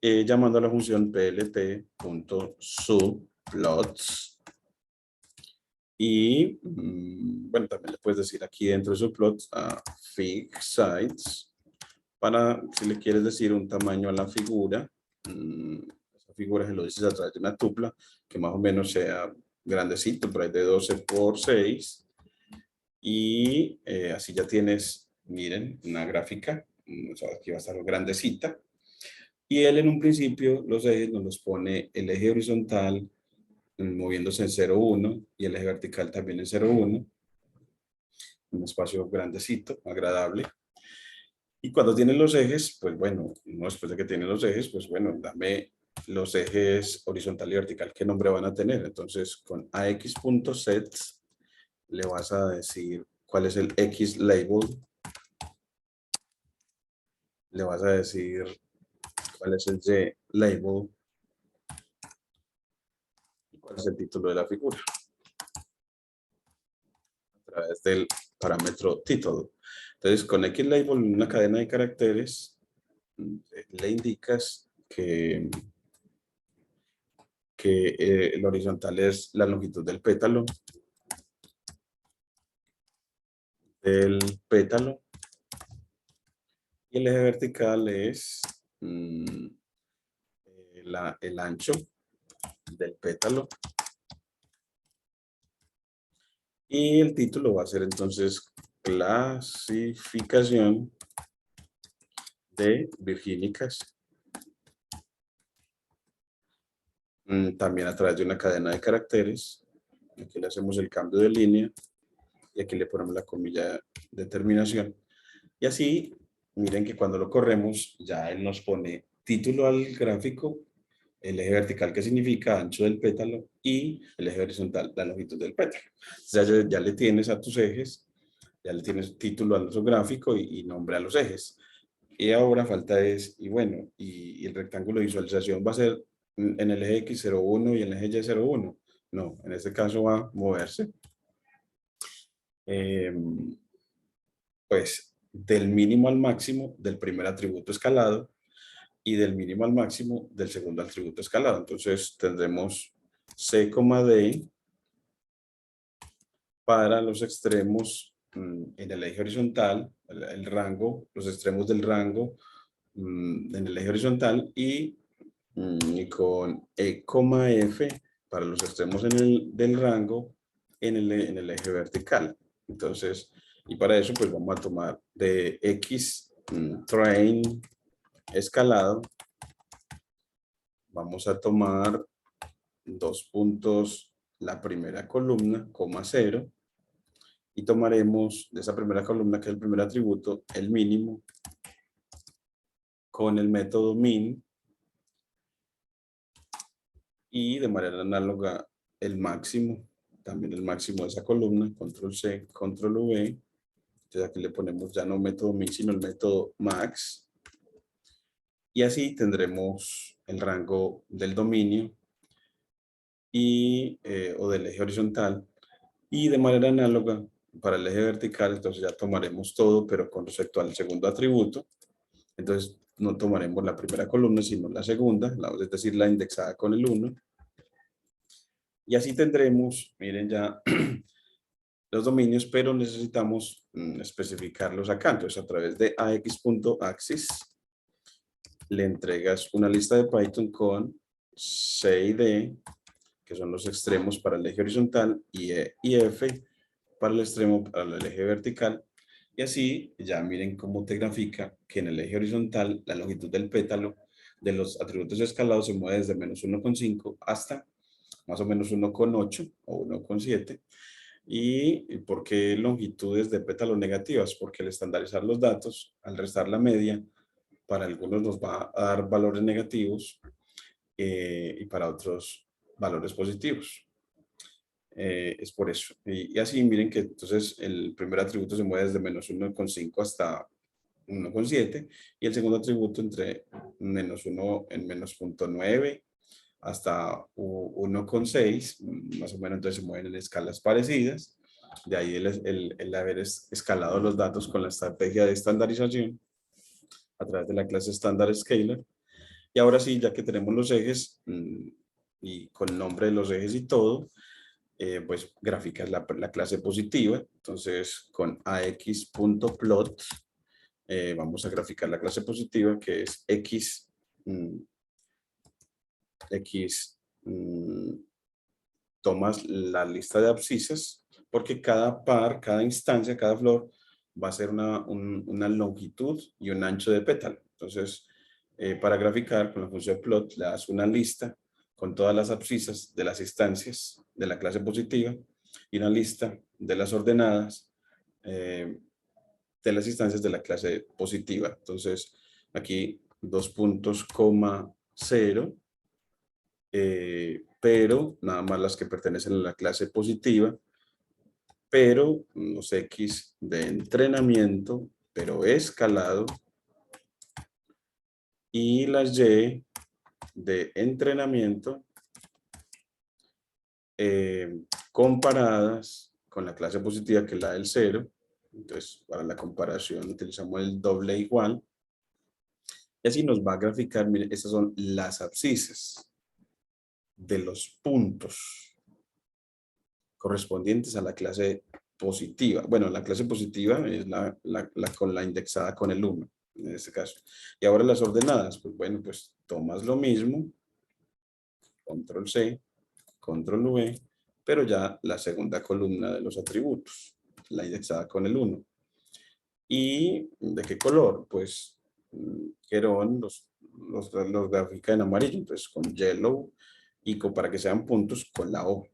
llamando a la función plt.subplots. Y bueno, también le puedes decir aquí dentro de subplots a fig size para, si le quieres decir un tamaño a la figura, esa figura se lo dices a través de una tupla que más o menos sea grandecito, por ahí de 12 por 6. Y así ya tienes, miren, una gráfica, o sea, aquí va a estar grandecita. Y él en un principio los ejes nos los pone el eje horizontal moviéndose en 0, 1 y el eje vertical también en 0, 1. Un espacio grandecito, agradable. Y cuando tienen los ejes, pues bueno, después de que tienen los ejes, pues bueno, dame los ejes horizontal y vertical, ¿qué nombre van a tener? Entonces con ax.set le vas a decir cuál es el X label, le vas a decir cuál es el Y label y cuál es el título de la figura a través del parámetro title. Entonces con X label, una cadena de caracteres, le indicas que el horizontal es la longitud del pétalo, y el eje vertical es el ancho del pétalo. Y el título va a ser entonces clasificación de virgínicas. También a través de una cadena de caracteres. Aquí le hacemos el cambio de línea y aquí le ponemos la comilla de terminación. Y así, miren que cuando lo corremos, ya él nos pone título al gráfico, el eje vertical que significa ancho del pétalo y el eje horizontal, la longitud del pétalo. O sea, ya le tienes a tus ejes, ya le tienes título a nuestro gráfico y nombre a los ejes. Y ahora falta es, y bueno, y el rectángulo de visualización va a ser en el eje X01 y en el eje Y01. No, en este caso va a moverse. Pues del mínimo al máximo del primer atributo escalado y del mínimo al máximo del segundo atributo escalado. Entonces tendremos C, D para los extremos en el eje horizontal, el rango, los extremos del rango en el eje horizontal y con E, F para los extremos del rango en el eje vertical. Entonces, y para eso pues vamos a tomar de X train escalado, vamos a tomar 2 puntos la primera columna, coma 0, y tomaremos de esa primera columna, que es el primer atributo, el mínimo con el método min, y de manera análoga el máximo, también el máximo de esa columna, control C, control V. Entonces aquí le ponemos ya no método min, sino el método max. Y así tendremos el rango del dominio o del eje horizontal. Y de manera análoga para el eje vertical, entonces ya tomaremos todo, pero con respecto al segundo atributo. Entonces no tomaremos la primera columna, sino la segunda, es decir, la indexada con el 1. Y así tendremos, miren ya, los dominios, pero necesitamos especificarlos acá. Entonces a través de ax.axis le entregas una lista de Python con C y D, que son los extremos para el eje horizontal, y E y F para el extremo, para el eje vertical. Y así ya miren cómo te grafica que en el eje horizontal la longitud del pétalo de los atributos escalados se mueve desde menos 1,5 hasta más o menos 1,8 o 1,7. ¿Y por qué longitudes de pétalo negativas? Porque al estandarizar los datos, al restar la media, para algunos nos va a dar valores negativos y para otros valores positivos. Es por eso. Y así miren que entonces el primer atributo se mueve desde menos 1,5 hasta 1,7 y el segundo atributo entre menos 1 en menos 0,9 hasta 1,6, más o menos. Entonces se mueven en escalas parecidas. De ahí el haber escalado los datos con la estrategia de estandarización a través de la clase Standard Scalar. Y ahora sí, ya que tenemos los ejes y con el nombre de los ejes y todo, pues graficas la clase positiva. Entonces con ax.plot vamos a graficar la clase positiva, que es x, tomas la lista de abscisas, porque cada par, cada instancia, cada flor va a ser una longitud y un ancho de pétalo. Entonces, para graficar con la función plot, le das una lista con todas las abscisas de las instancias de la clase positiva y una lista de las ordenadas de las instancias de la clase positiva. Entonces, aquí 2 puntos, coma 0, pero nada más las que pertenecen a la clase positiva, pero los X de entrenamiento, pero escalado, y las Y de entrenamiento comparadas con la clase positiva, que es la del 0. Entonces, para la comparación utilizamos el doble igual. Y así nos va a graficar, miren, estas son las abscisas de los puntos correspondientes a la clase positiva. Bueno, la clase positiva es con la indexada con el 1, en este caso. Y ahora las ordenadas, pues bueno, pues tomas lo mismo, control C, control V, pero ya la segunda columna de los atributos, la indexada con el 1. ¿Y de qué color? Pues Querón los grafica en amarillo, entonces con yellow, y para que sean puntos con la O,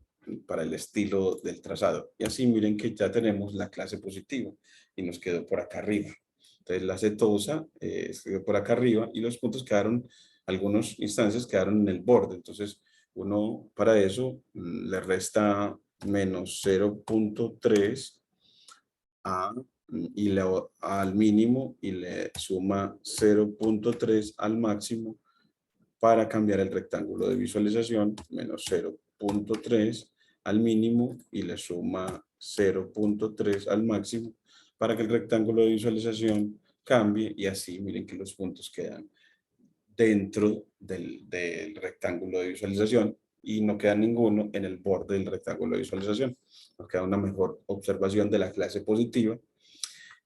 para el estilo del trazado. Y así miren que ya tenemos la clase positiva y nos quedó por acá arriba. Entonces la setosa quedó por acá arriba y los puntos quedaron, algunas instancias quedaron en el borde. Entonces uno para eso le resta menos 0,3 al mínimo y le suma 0,3 al máximo para cambiar el rectángulo de visualización, menos 0,3 al mínimo y le suma 0,3 al máximo para que el rectángulo de visualización cambie, y así miren que los puntos quedan dentro del rectángulo de visualización y no queda ninguno en el borde del rectángulo de visualización. Nos queda una mejor observación de la clase positiva.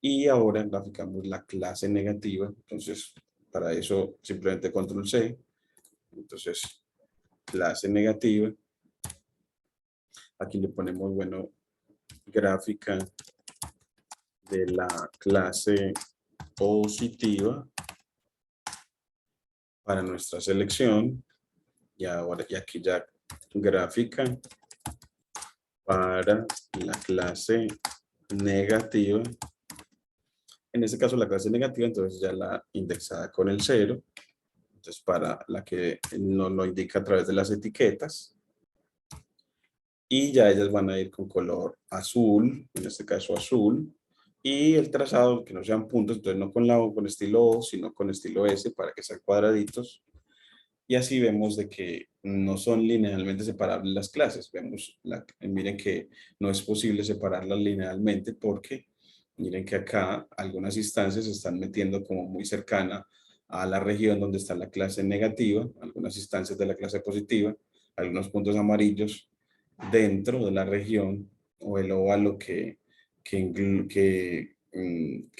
Y ahora graficamos la clase negativa. Entonces, para eso simplemente control C. Entonces, clase negativa. Aquí le ponemos, bueno, gráfica de la clase positiva para nuestra selección. Y ahora, y aquí ya gráfica para la clase negativa. En este caso, la clase negativa, entonces ya la indexada con el 0. Entonces, para la que nos lo indica a través de las etiquetas. Y ya ellas van a ir con color azul, en este caso azul. Y el trazado, que no sean puntos, entonces no con la O, con estilo O, sino con estilo S, para que sean cuadraditos. Y así vemos de que no son linealmente separables las clases. Vemos, miren que no es posible separarlas linealmente porque miren que acá algunas instancias se están metiendo como muy cercana a la región donde está la clase negativa, algunas instancias de la clase positiva, algunos puntos amarillos dentro de la región o el óvalo que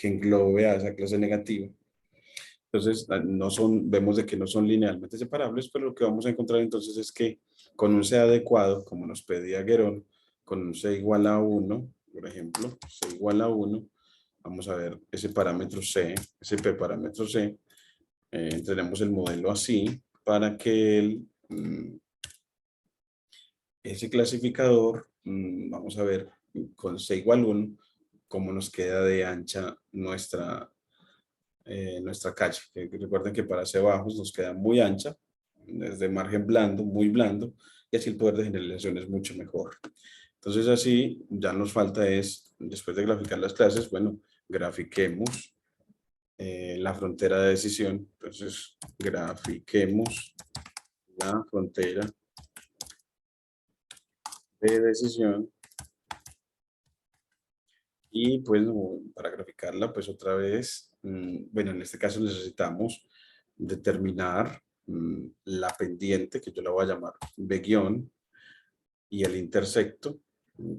englobe a esa clase negativa. Entonces, no son, vemos de que no son linealmente separables, pero lo que vamos a encontrar entonces es que con un C adecuado, como nos pedía Guerón, con un C igual a 1, por ejemplo, C igual a 1, vamos a ver ese parámetro C, ese P parámetro C, entrenemos el modelo así para que ese clasificador, vamos a ver con C igual a 1, cómo nos queda de ancha nuestra calle. Recuerden que para C bajos nos queda muy ancha, desde margen blando, muy blando, y así el poder de generalización es mucho mejor. Entonces así ya nos falta es, después de graficar las clases, bueno, grafiquemos la frontera de decisión. Entonces grafiquemos la frontera de decisión. Y pues para graficarla, pues otra vez, bueno, en este caso necesitamos determinar la pendiente, que yo la voy a llamar B-, y el intersecto,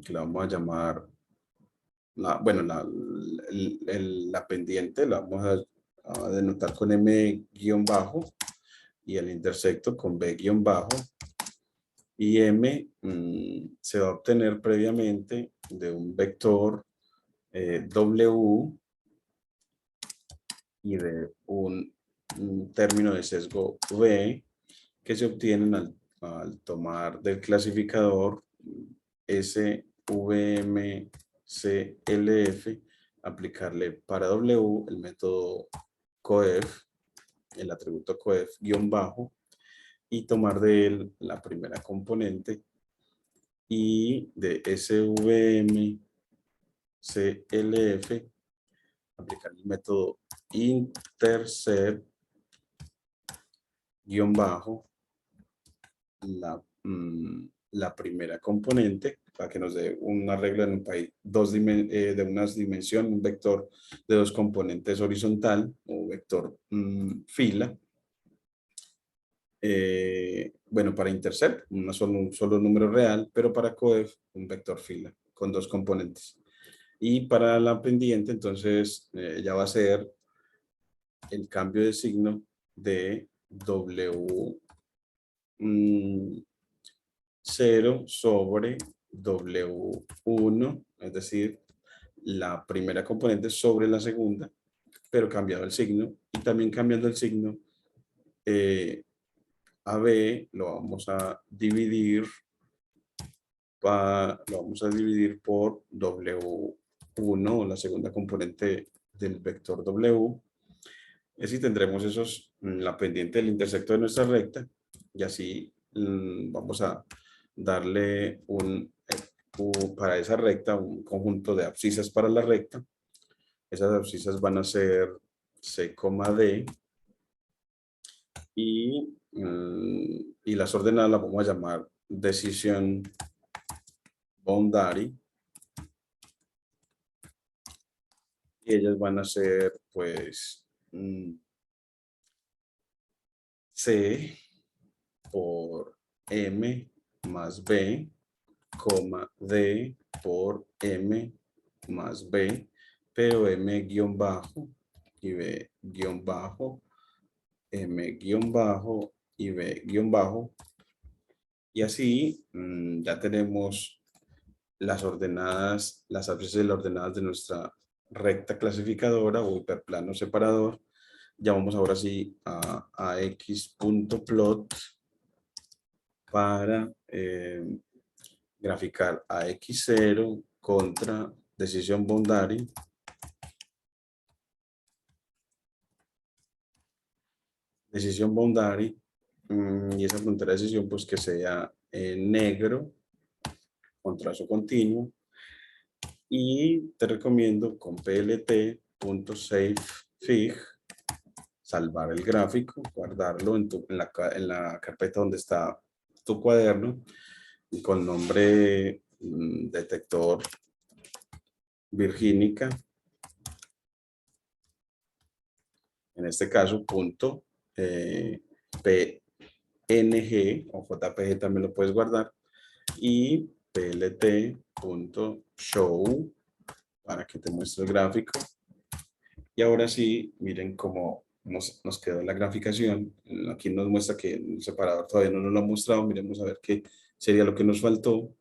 que la vamos a llamar, bueno, la pendiente la vamos a denotar con M-bajo y el intersecto con B-bajo. Y M se va a obtener previamente de un vector W y de un término de sesgo V que se obtienen al tomar del clasificador SVMCLF, aplicarle para W el método COEF, el atributo COEF guión bajo, y tomar de él la primera componente y de SVMCLF aplicar el método intercept guión bajo la primera componente para que nos dé una regla en un país de unas dimensiones, un vector de dos componentes horizontal o vector fila. Bueno, para intercept, un solo número real, pero para coef, un vector fila con dos componentes. Y para la pendiente, entonces, ya va a ser el cambio de signo de W 0 sobre W1, es decir, la primera componente sobre la segunda, pero cambiado el signo. Y también cambiando el signo, AB lo vamos a dividir por W1, la segunda componente del vector W. Y así tendremos la pendiente del intersecto de nuestra recta. Y así vamos a darle para esa recta un conjunto de abscisas para la recta. Esas abscisas van a ser C, D. Y las ordenadas las vamos a llamar decision boundary. Y ellas van a ser, pues, C por M más B, coma D por M más B, pero M guión bajo y B guión bajo, M guión bajo y B guión bajo. Y así ya tenemos las ordenadas, las abscisas de las ordenadas de nuestra recta clasificadora o hiperplano separador. Ya vamos ahora sí a x.plot para graficar a x0 contra decisión boundary. Decisión boundary y esa frontera de decisión pues que sea en negro con trazo continuo. Y te recomiendo con plt.savefig salvar el gráfico, guardarlo en la carpeta donde está tu cuaderno y con nombre detector virgínica. En este caso, punto PNG o JPG también lo puedes guardar. Y plt.show para que te muestre el gráfico. Y ahora sí, miren cómo nos quedó la graficación. Aquí nos muestra que el separador todavía no nos lo ha mostrado. Miremos a ver qué sería lo que nos faltó.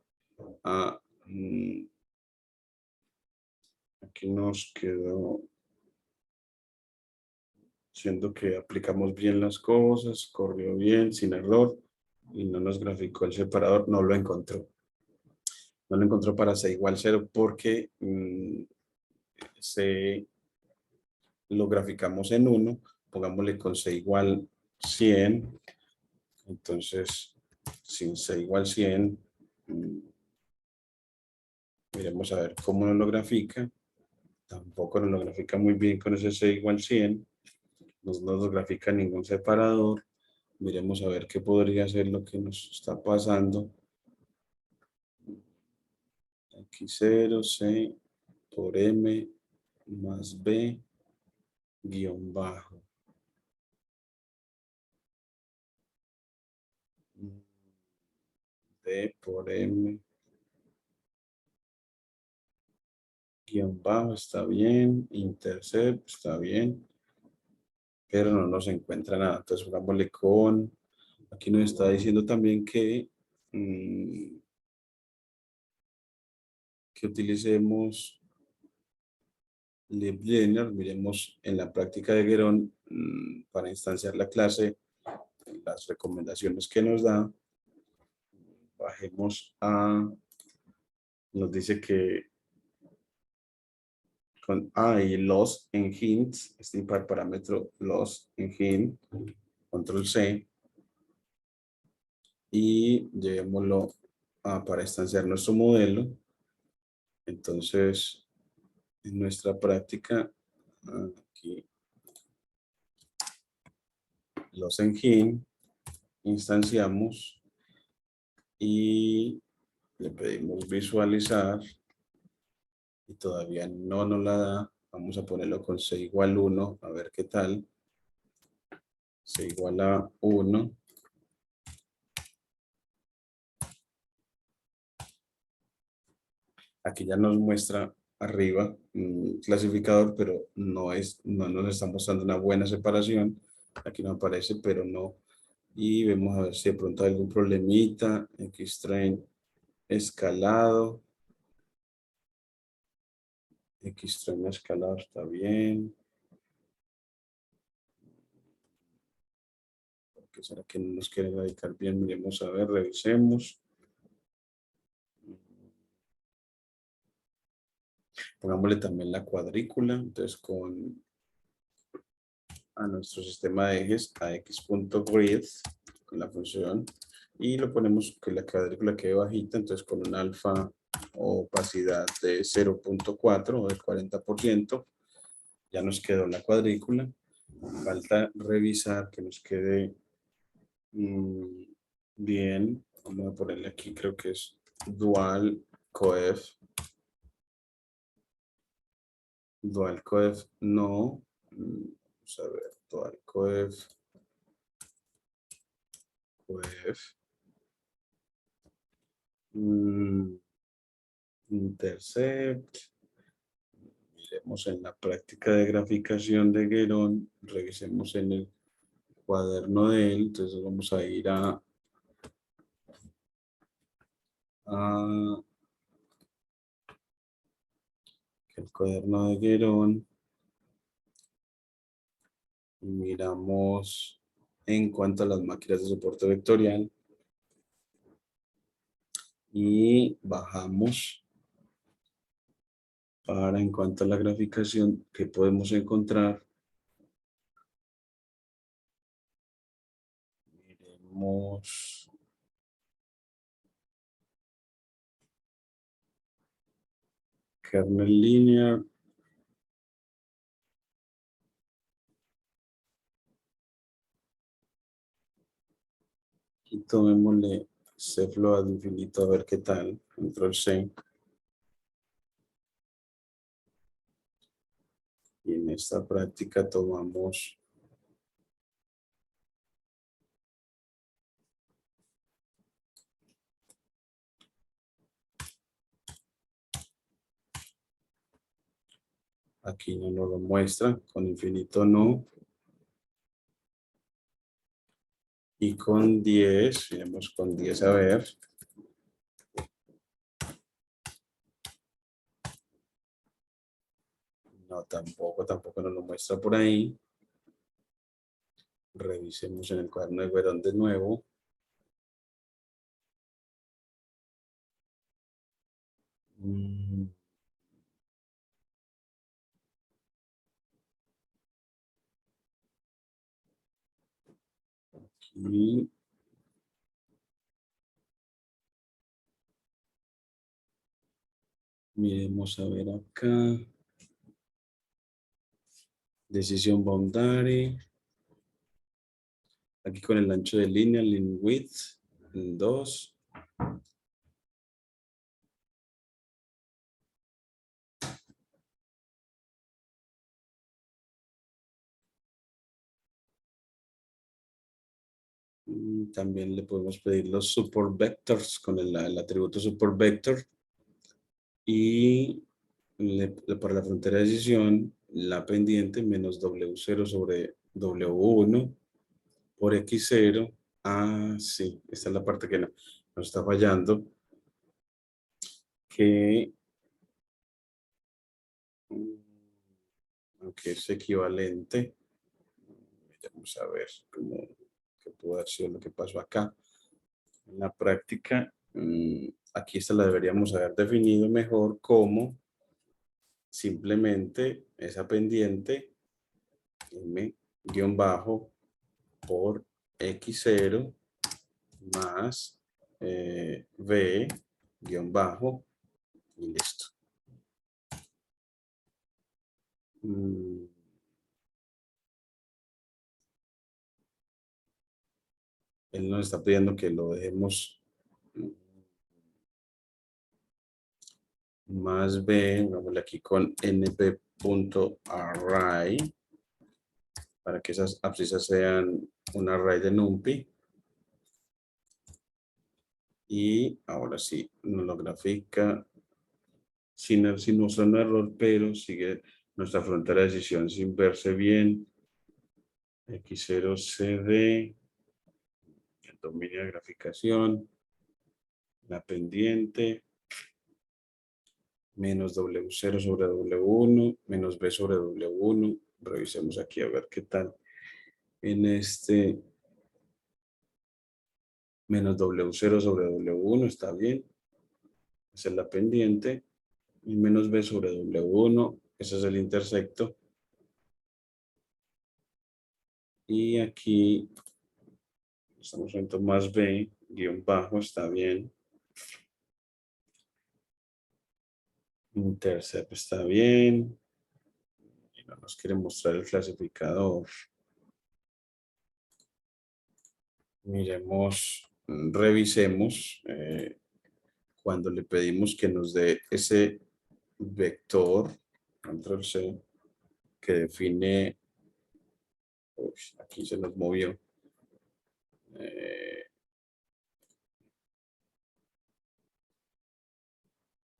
Aquí nos quedó siendo que aplicamos bien las cosas, corrió bien, sin error, y no nos graficó el separador, no lo encontró. No lo encontró para C igual 0 porque lo graficamos en 1, pongámosle con C igual 100, entonces sin C igual 100, miremos a ver cómo nos lo grafica, tampoco nos lo grafica muy bien con ese C igual 100, no nos grafica ningún separador, miremos a ver qué podría ser lo que nos está pasando, x0 C por M más B guión bajo. D por M guión bajo está bien, intercept está bien, pero no nos encuentra nada. Entonces pongámosle con, aquí nos está diciendo también que utilicemos LibLinear. Miremos en la práctica de Guerón para instanciar la clase, las recomendaciones que nos da. Bajemos a, nos dice que con y loss en hints, este impar parámetro loss en hint, control C, y llevémoslo para instanciar nuestro modelo. Entonces, en nuestra práctica, aquí, los engine, instanciamos y le pedimos visualizar y todavía no nos la da. Vamos a ponerlo con C igual 1, a ver qué tal. C igual a 1. Aquí ya nos muestra arriba un clasificador, pero no nos está mostrando una buena separación. Aquí no aparece, pero no. Y vemos a ver si de pronto hay algún problemita. Xtrain escalado. Xtrain escalado está bien. ¿Por qué será que no nos quiere radicar bien? Miremos a ver, revisemos. Pongámosle también la cuadrícula. Entonces a nuestro sistema de ejes a x.grid con la función y lo ponemos que la cuadrícula quede bajita, entonces con un alfa o opacidad de 0.4 o del 40%, ya nos quedó la cuadrícula. Falta revisar que nos quede bien. Vamos a ponerle aquí, creo que es dual coef. Dual coef no. Vamos a ver, dual coef. Intercept. Miremos en la práctica de graficación de Guerón. Revisemos en el cuaderno de él. Entonces vamos a ir a el cuaderno de Guerón. Y miramos en cuanto a las máquinas de soporte vectorial. Y bajamos para en cuanto a la graficación que podemos encontrar. Miremos kernel linear. Y tomémosle cfloat infinito a ver qué tal. Control C. Y en esta práctica tomamos aquí no nos lo muestra, con infinito no. Y con 10, iremos con 10 a ver. No, tampoco nos lo muestra por ahí. Revisemos en el cuaderno de Guerón de nuevo. Aquí. Miremos a ver acá. Decisión boundary. Aquí con el ancho de línea, line width, 2. También le podemos pedir los support vectors con el atributo support vector. Y para la frontera de decisión, la pendiente menos W0 sobre W1 por X0. Ah, sí, esta es la parte que nos está fallando. Que aunque es equivalente. Vamos a ver qué puede haber sido lo que pasó acá. En la práctica, aquí esta la deberíamos haber definido mejor como simplemente esa pendiente m guión bajo por x0 más v guión bajo y listo. Él nos está pidiendo que lo dejemos más b, vámonos aquí con np.array para que esas abscisas sean un array de NumPy. Y ahora sí, nos lo grafica sin mostrar un error, pero sigue nuestra frontera de decisión sin verse bien. X0CD, el dominio de graficación, la pendiente, menos W0 sobre W1, menos B sobre W1. Revisemos aquí a ver qué tal. En este, menos W0 sobre W1 está bien. Esa es la pendiente. Y menos B sobre W1, ese es el intersecto. Y aquí estamos en más B, guión bajo, está bien. Intercept está bien. Y no nos quiere mostrar el clasificador. Miremos, revisemos cuando le pedimos que nos dé ese vector, control C, que define, aquí se nos movió.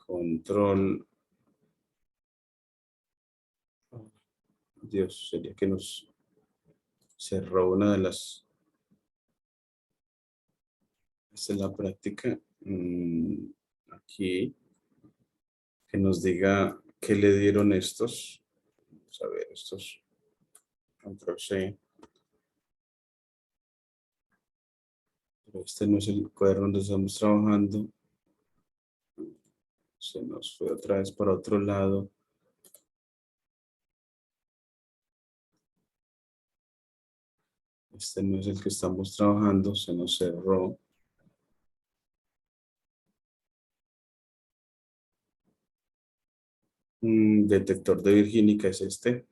control. Dios, sería que nos cerró una de las. Esta es la práctica. Aquí, que nos diga qué le dieron estos. Vamos a ver, estos. Control C. Pero este no es el cuaderno donde estamos trabajando. Se nos fue otra vez para otro lado. Este no es el que estamos trabajando, se nos cerró. Detector de virgínica es este.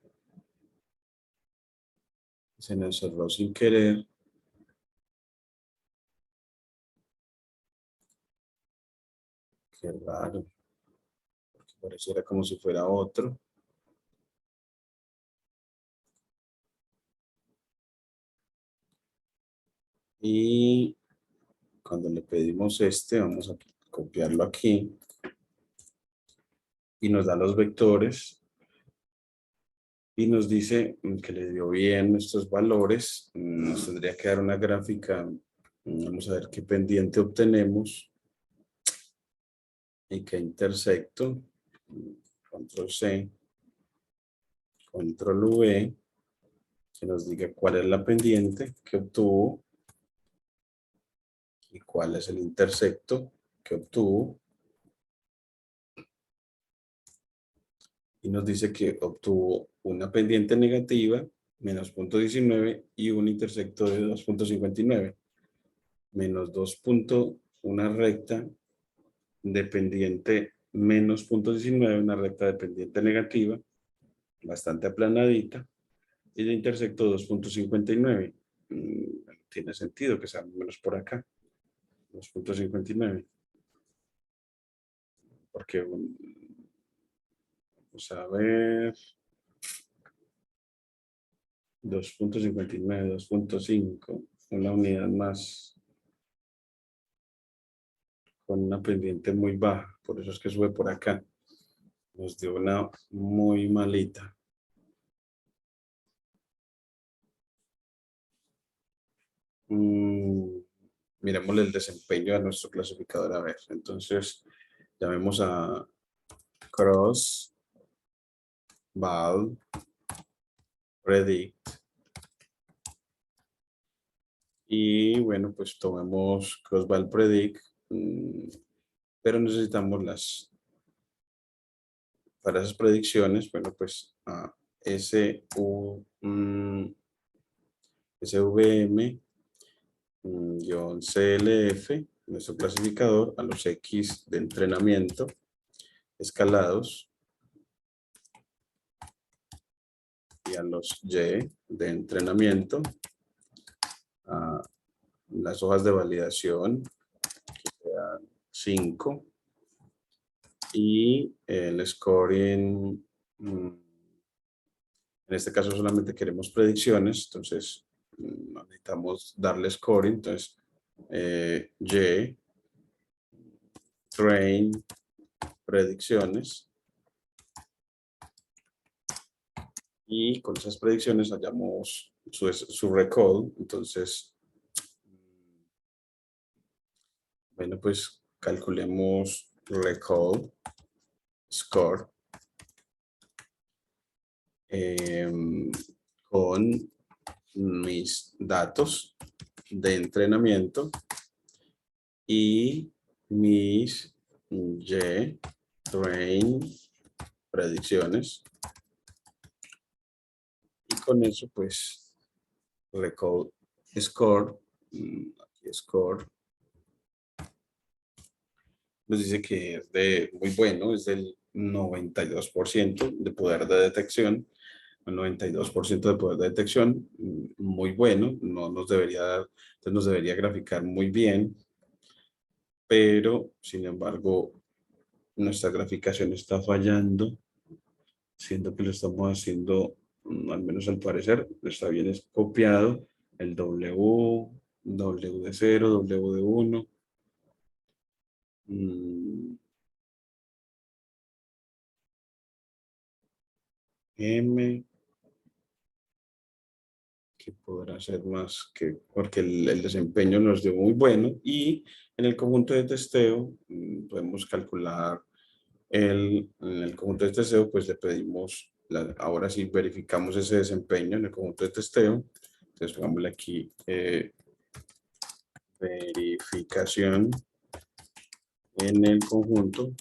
Se nos cerró sin querer. Qué raro. Porque pareciera como si fuera otro. Y cuando le pedimos este, vamos a copiarlo aquí. Y nos da los vectores. Y nos dice que le dio bien estos valores. Nos tendría que dar una gráfica. Vamos a ver qué pendiente obtenemos. Y qué intersecto. Control C. Control V. Que nos diga cuál es la pendiente que obtuvo. Y cuál es el intersecto que obtuvo. Y nos dice que obtuvo una pendiente negativa, menos 0.19, y un intersecto de 2.59, menos 2. Una recta de pendiente menos 0.19, una recta de pendiente negativa, bastante aplanadita, y de intersecto 2.59. Tiene sentido que sea menos por acá, 2.59, porque vamos a ver, 2.59, 2.5, una unidad más con una pendiente muy baja, por eso es que sube por acá. Nos dio una muy malita. Miremosle el desempeño a nuestro clasificador. A ver, entonces llamemos a cross val predict. Y bueno, pues tomemos cross val predict, pero necesitamos para esas predicciones, bueno, pues a SVM CLF, nuestro clasificador, a los X de entrenamiento escalados y a los Y de entrenamiento, a las hojas de validación, que sean 5, y el scoring, en este caso solamente queremos predicciones, entonces necesitamos darle scoring, entonces Y, train, predicciones, y con esas predicciones hallamos su recall. Entonces, bueno, pues calculemos recall score con mis datos de entrenamiento y mis Y train predicciones, y con eso pues recall score, aquí score nos dice que es de muy bueno, es del 92% de poder de detección, el 92% de poder de detección, muy bueno, no nos debería dar, entonces nos debería graficar muy bien, pero sin embargo nuestra graficación está fallando, siendo que lo estamos haciendo, al menos al parecer, está bien es copiado el W, W de 0, W de 1. M, que podrá ser más que, porque el desempeño nos dio muy bueno, y en el conjunto de testeo podemos calcular en el conjunto de testeo, pues le pedimos, ahora sí verificamos ese desempeño en el conjunto de testeo. Entonces pongámosle aquí verificación en el conjunto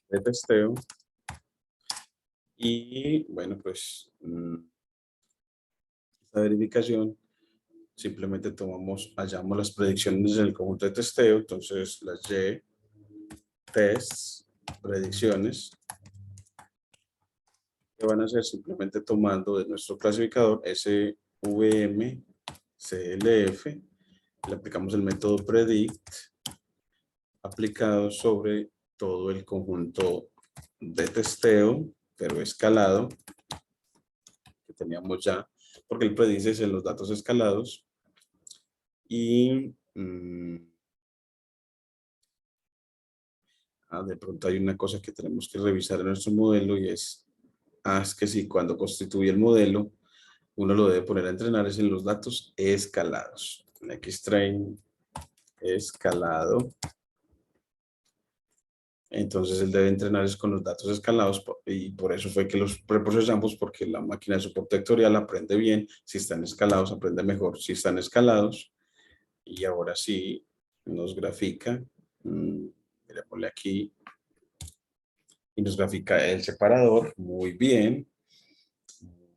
de testeo, y bueno, pues esta verificación simplemente hallamos las predicciones del conjunto de testeo. Entonces las Y, tests, predicciones, que van a ser simplemente tomando de nuestro clasificador SVM CLF, le aplicamos el método predict aplicado sobre todo el conjunto de testeo, pero escalado, que teníamos ya, porque el predict es en los datos escalados. Y de pronto hay una cosa que tenemos que revisar en nuestro modelo, y es que si cuando constituye el modelo, uno lo debe poner a entrenar es en los datos escalados. Xtrain escalado. Entonces él debe entrenar es con los datos escalados, y por eso fue que los preprocesamos, porque la máquina de soporte vectorial aprende bien. Si están escalados, aprende mejor si están escalados. Y ahora sí nos grafica. Miremosle aquí. Y nos grafica el separador. Muy bien.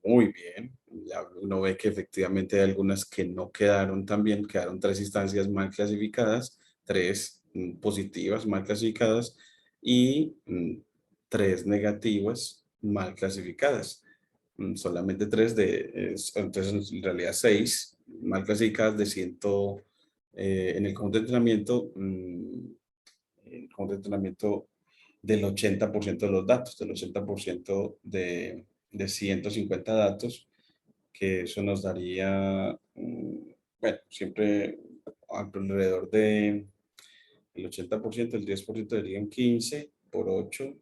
Muy bien. Ya uno ve que efectivamente hay algunas que no quedaron tan bien. Quedaron 3 instancias mal clasificadas, 3 positivas mal clasificadas, y 3 negativas mal clasificadas. Solamente 3 entonces en realidad 6 mal clasificadas de 100, en el conjunto de entrenamiento, el conjunto de entrenamiento del 80% de los datos, del 80% de 150 datos, que eso nos daría, bueno, siempre alrededor de el 80%, el 10% serían 15 por 8,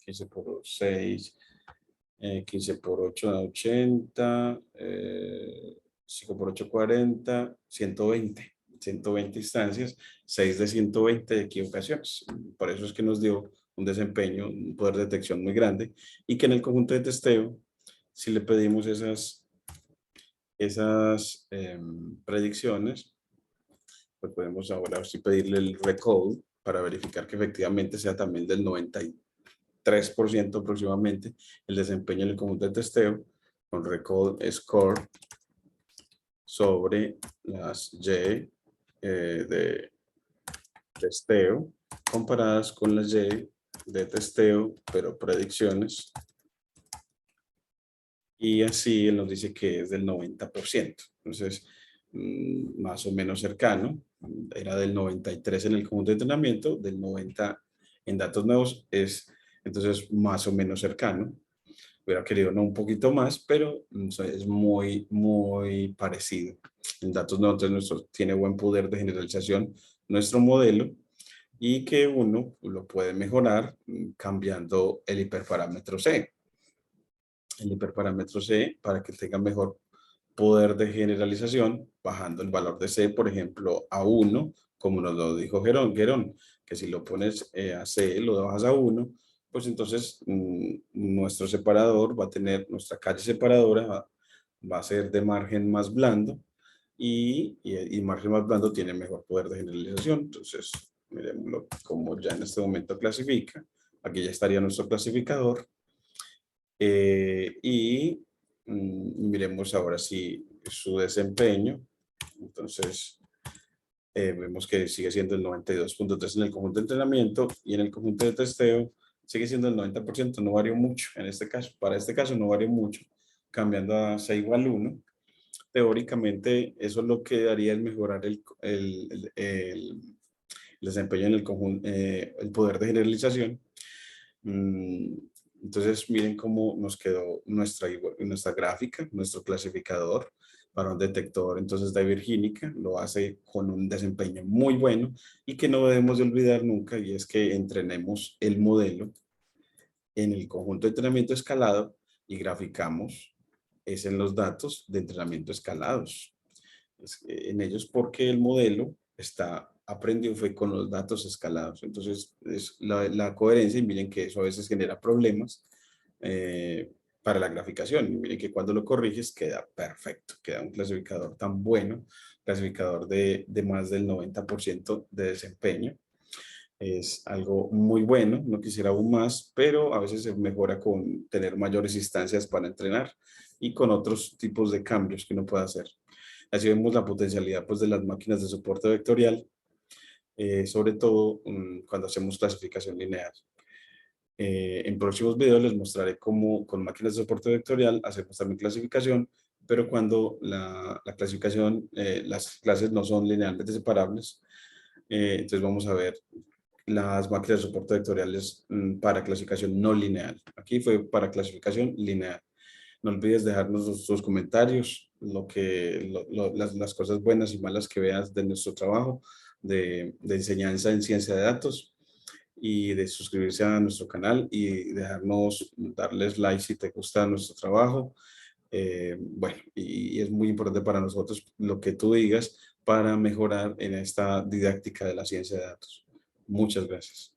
15 por 6, 15 por 8 da 80, 5 por 8 40, 120 instancias, 6 de 120 equivocaciones. Por eso es que nos dio un desempeño, un poder de detección muy grande, y que en el conjunto de testeo, si le pedimos esas predicciones, pues podemos ahora sí pedirle el recall para verificar que efectivamente sea también del 93% aproximadamente el desempeño en el conjunto de testeo, con recall score sobre las Y de testeo comparadas con las Y de testeo, pero predicciones. Y así él nos dice que es del 90%. Entonces, más o menos cercano. Era del 93 en el conjunto de entrenamiento, del 90 en datos nuevos, es entonces más o menos cercano. Hubiera querido no un poquito más, pero es muy, muy parecido. En datos nuevos, entonces tiene buen poder de generalización nuestro modelo, y que uno lo puede mejorar cambiando el hiperparámetro C. El hiperparámetro C, para que tenga mejor poder de generalización, bajando el valor de C, por ejemplo, a 1, como nos lo dijo Gerón, que si lo pones a C, lo bajas a 1, pues entonces nuestro separador va a tener, nuestra calle separadora va a ser de margen más blando, y margen más blando tiene mejor poder de generalización. Entonces, miremoslo como ya en este momento clasifica. Aquí ya estaría nuestro clasificador. Y miremos ahora si su desempeño. Entonces, vemos que sigue siendo el 92.3 en el conjunto de entrenamiento, y en el conjunto de testeo sigue siendo el 90%. No varió mucho en este caso. Para este caso no varió mucho, cambiando a C igual 1. Teóricamente, eso es lo que daría el mejorar el desempeño en el conjunto, el poder de generalización. Entonces, miren cómo nos quedó nuestra gráfica, nuestro clasificador para un detector entonces de virgínica. Lo hace con un desempeño muy bueno, y que no debemos de olvidar nunca, y es que entrenemos el modelo en el conjunto de entrenamiento escalado y graficamos es en los datos de entrenamiento escalados. En ellos porque el modelo aprendió fue con los datos escalados. Entonces, es la coherencia, y miren que eso a veces genera problemas eh, para la graficación. Y miren que cuando lo corriges queda perfecto, queda un clasificador tan bueno, clasificador de más del 90% de desempeño. Es algo muy bueno, no quisiera aún más, pero a veces se mejora con tener mayores instancias para entrenar y con otros tipos de cambios que uno puede hacer. Así vemos la potencialidad pues, de las máquinas de soporte vectorial, sobre todo cuando hacemos clasificación lineal. En próximos videos les mostraré cómo con máquinas de soporte vectorial hacemos también clasificación, pero cuando la clasificación, las clases no son linealmente separables. Entonces vamos a ver las máquinas de soporte vectoriales para clasificación no lineal. Aquí fue para clasificación lineal. No olvides dejarnos tus comentarios, las cosas buenas y malas que veas de nuestro trabajo de enseñanza en ciencia de datos, y de suscribirse a nuestro canal y darles like si te gusta nuestro trabajo. Bueno, y es muy importante para nosotros lo que tú digas para mejorar en esta didáctica de la ciencia de datos. Muchas gracias.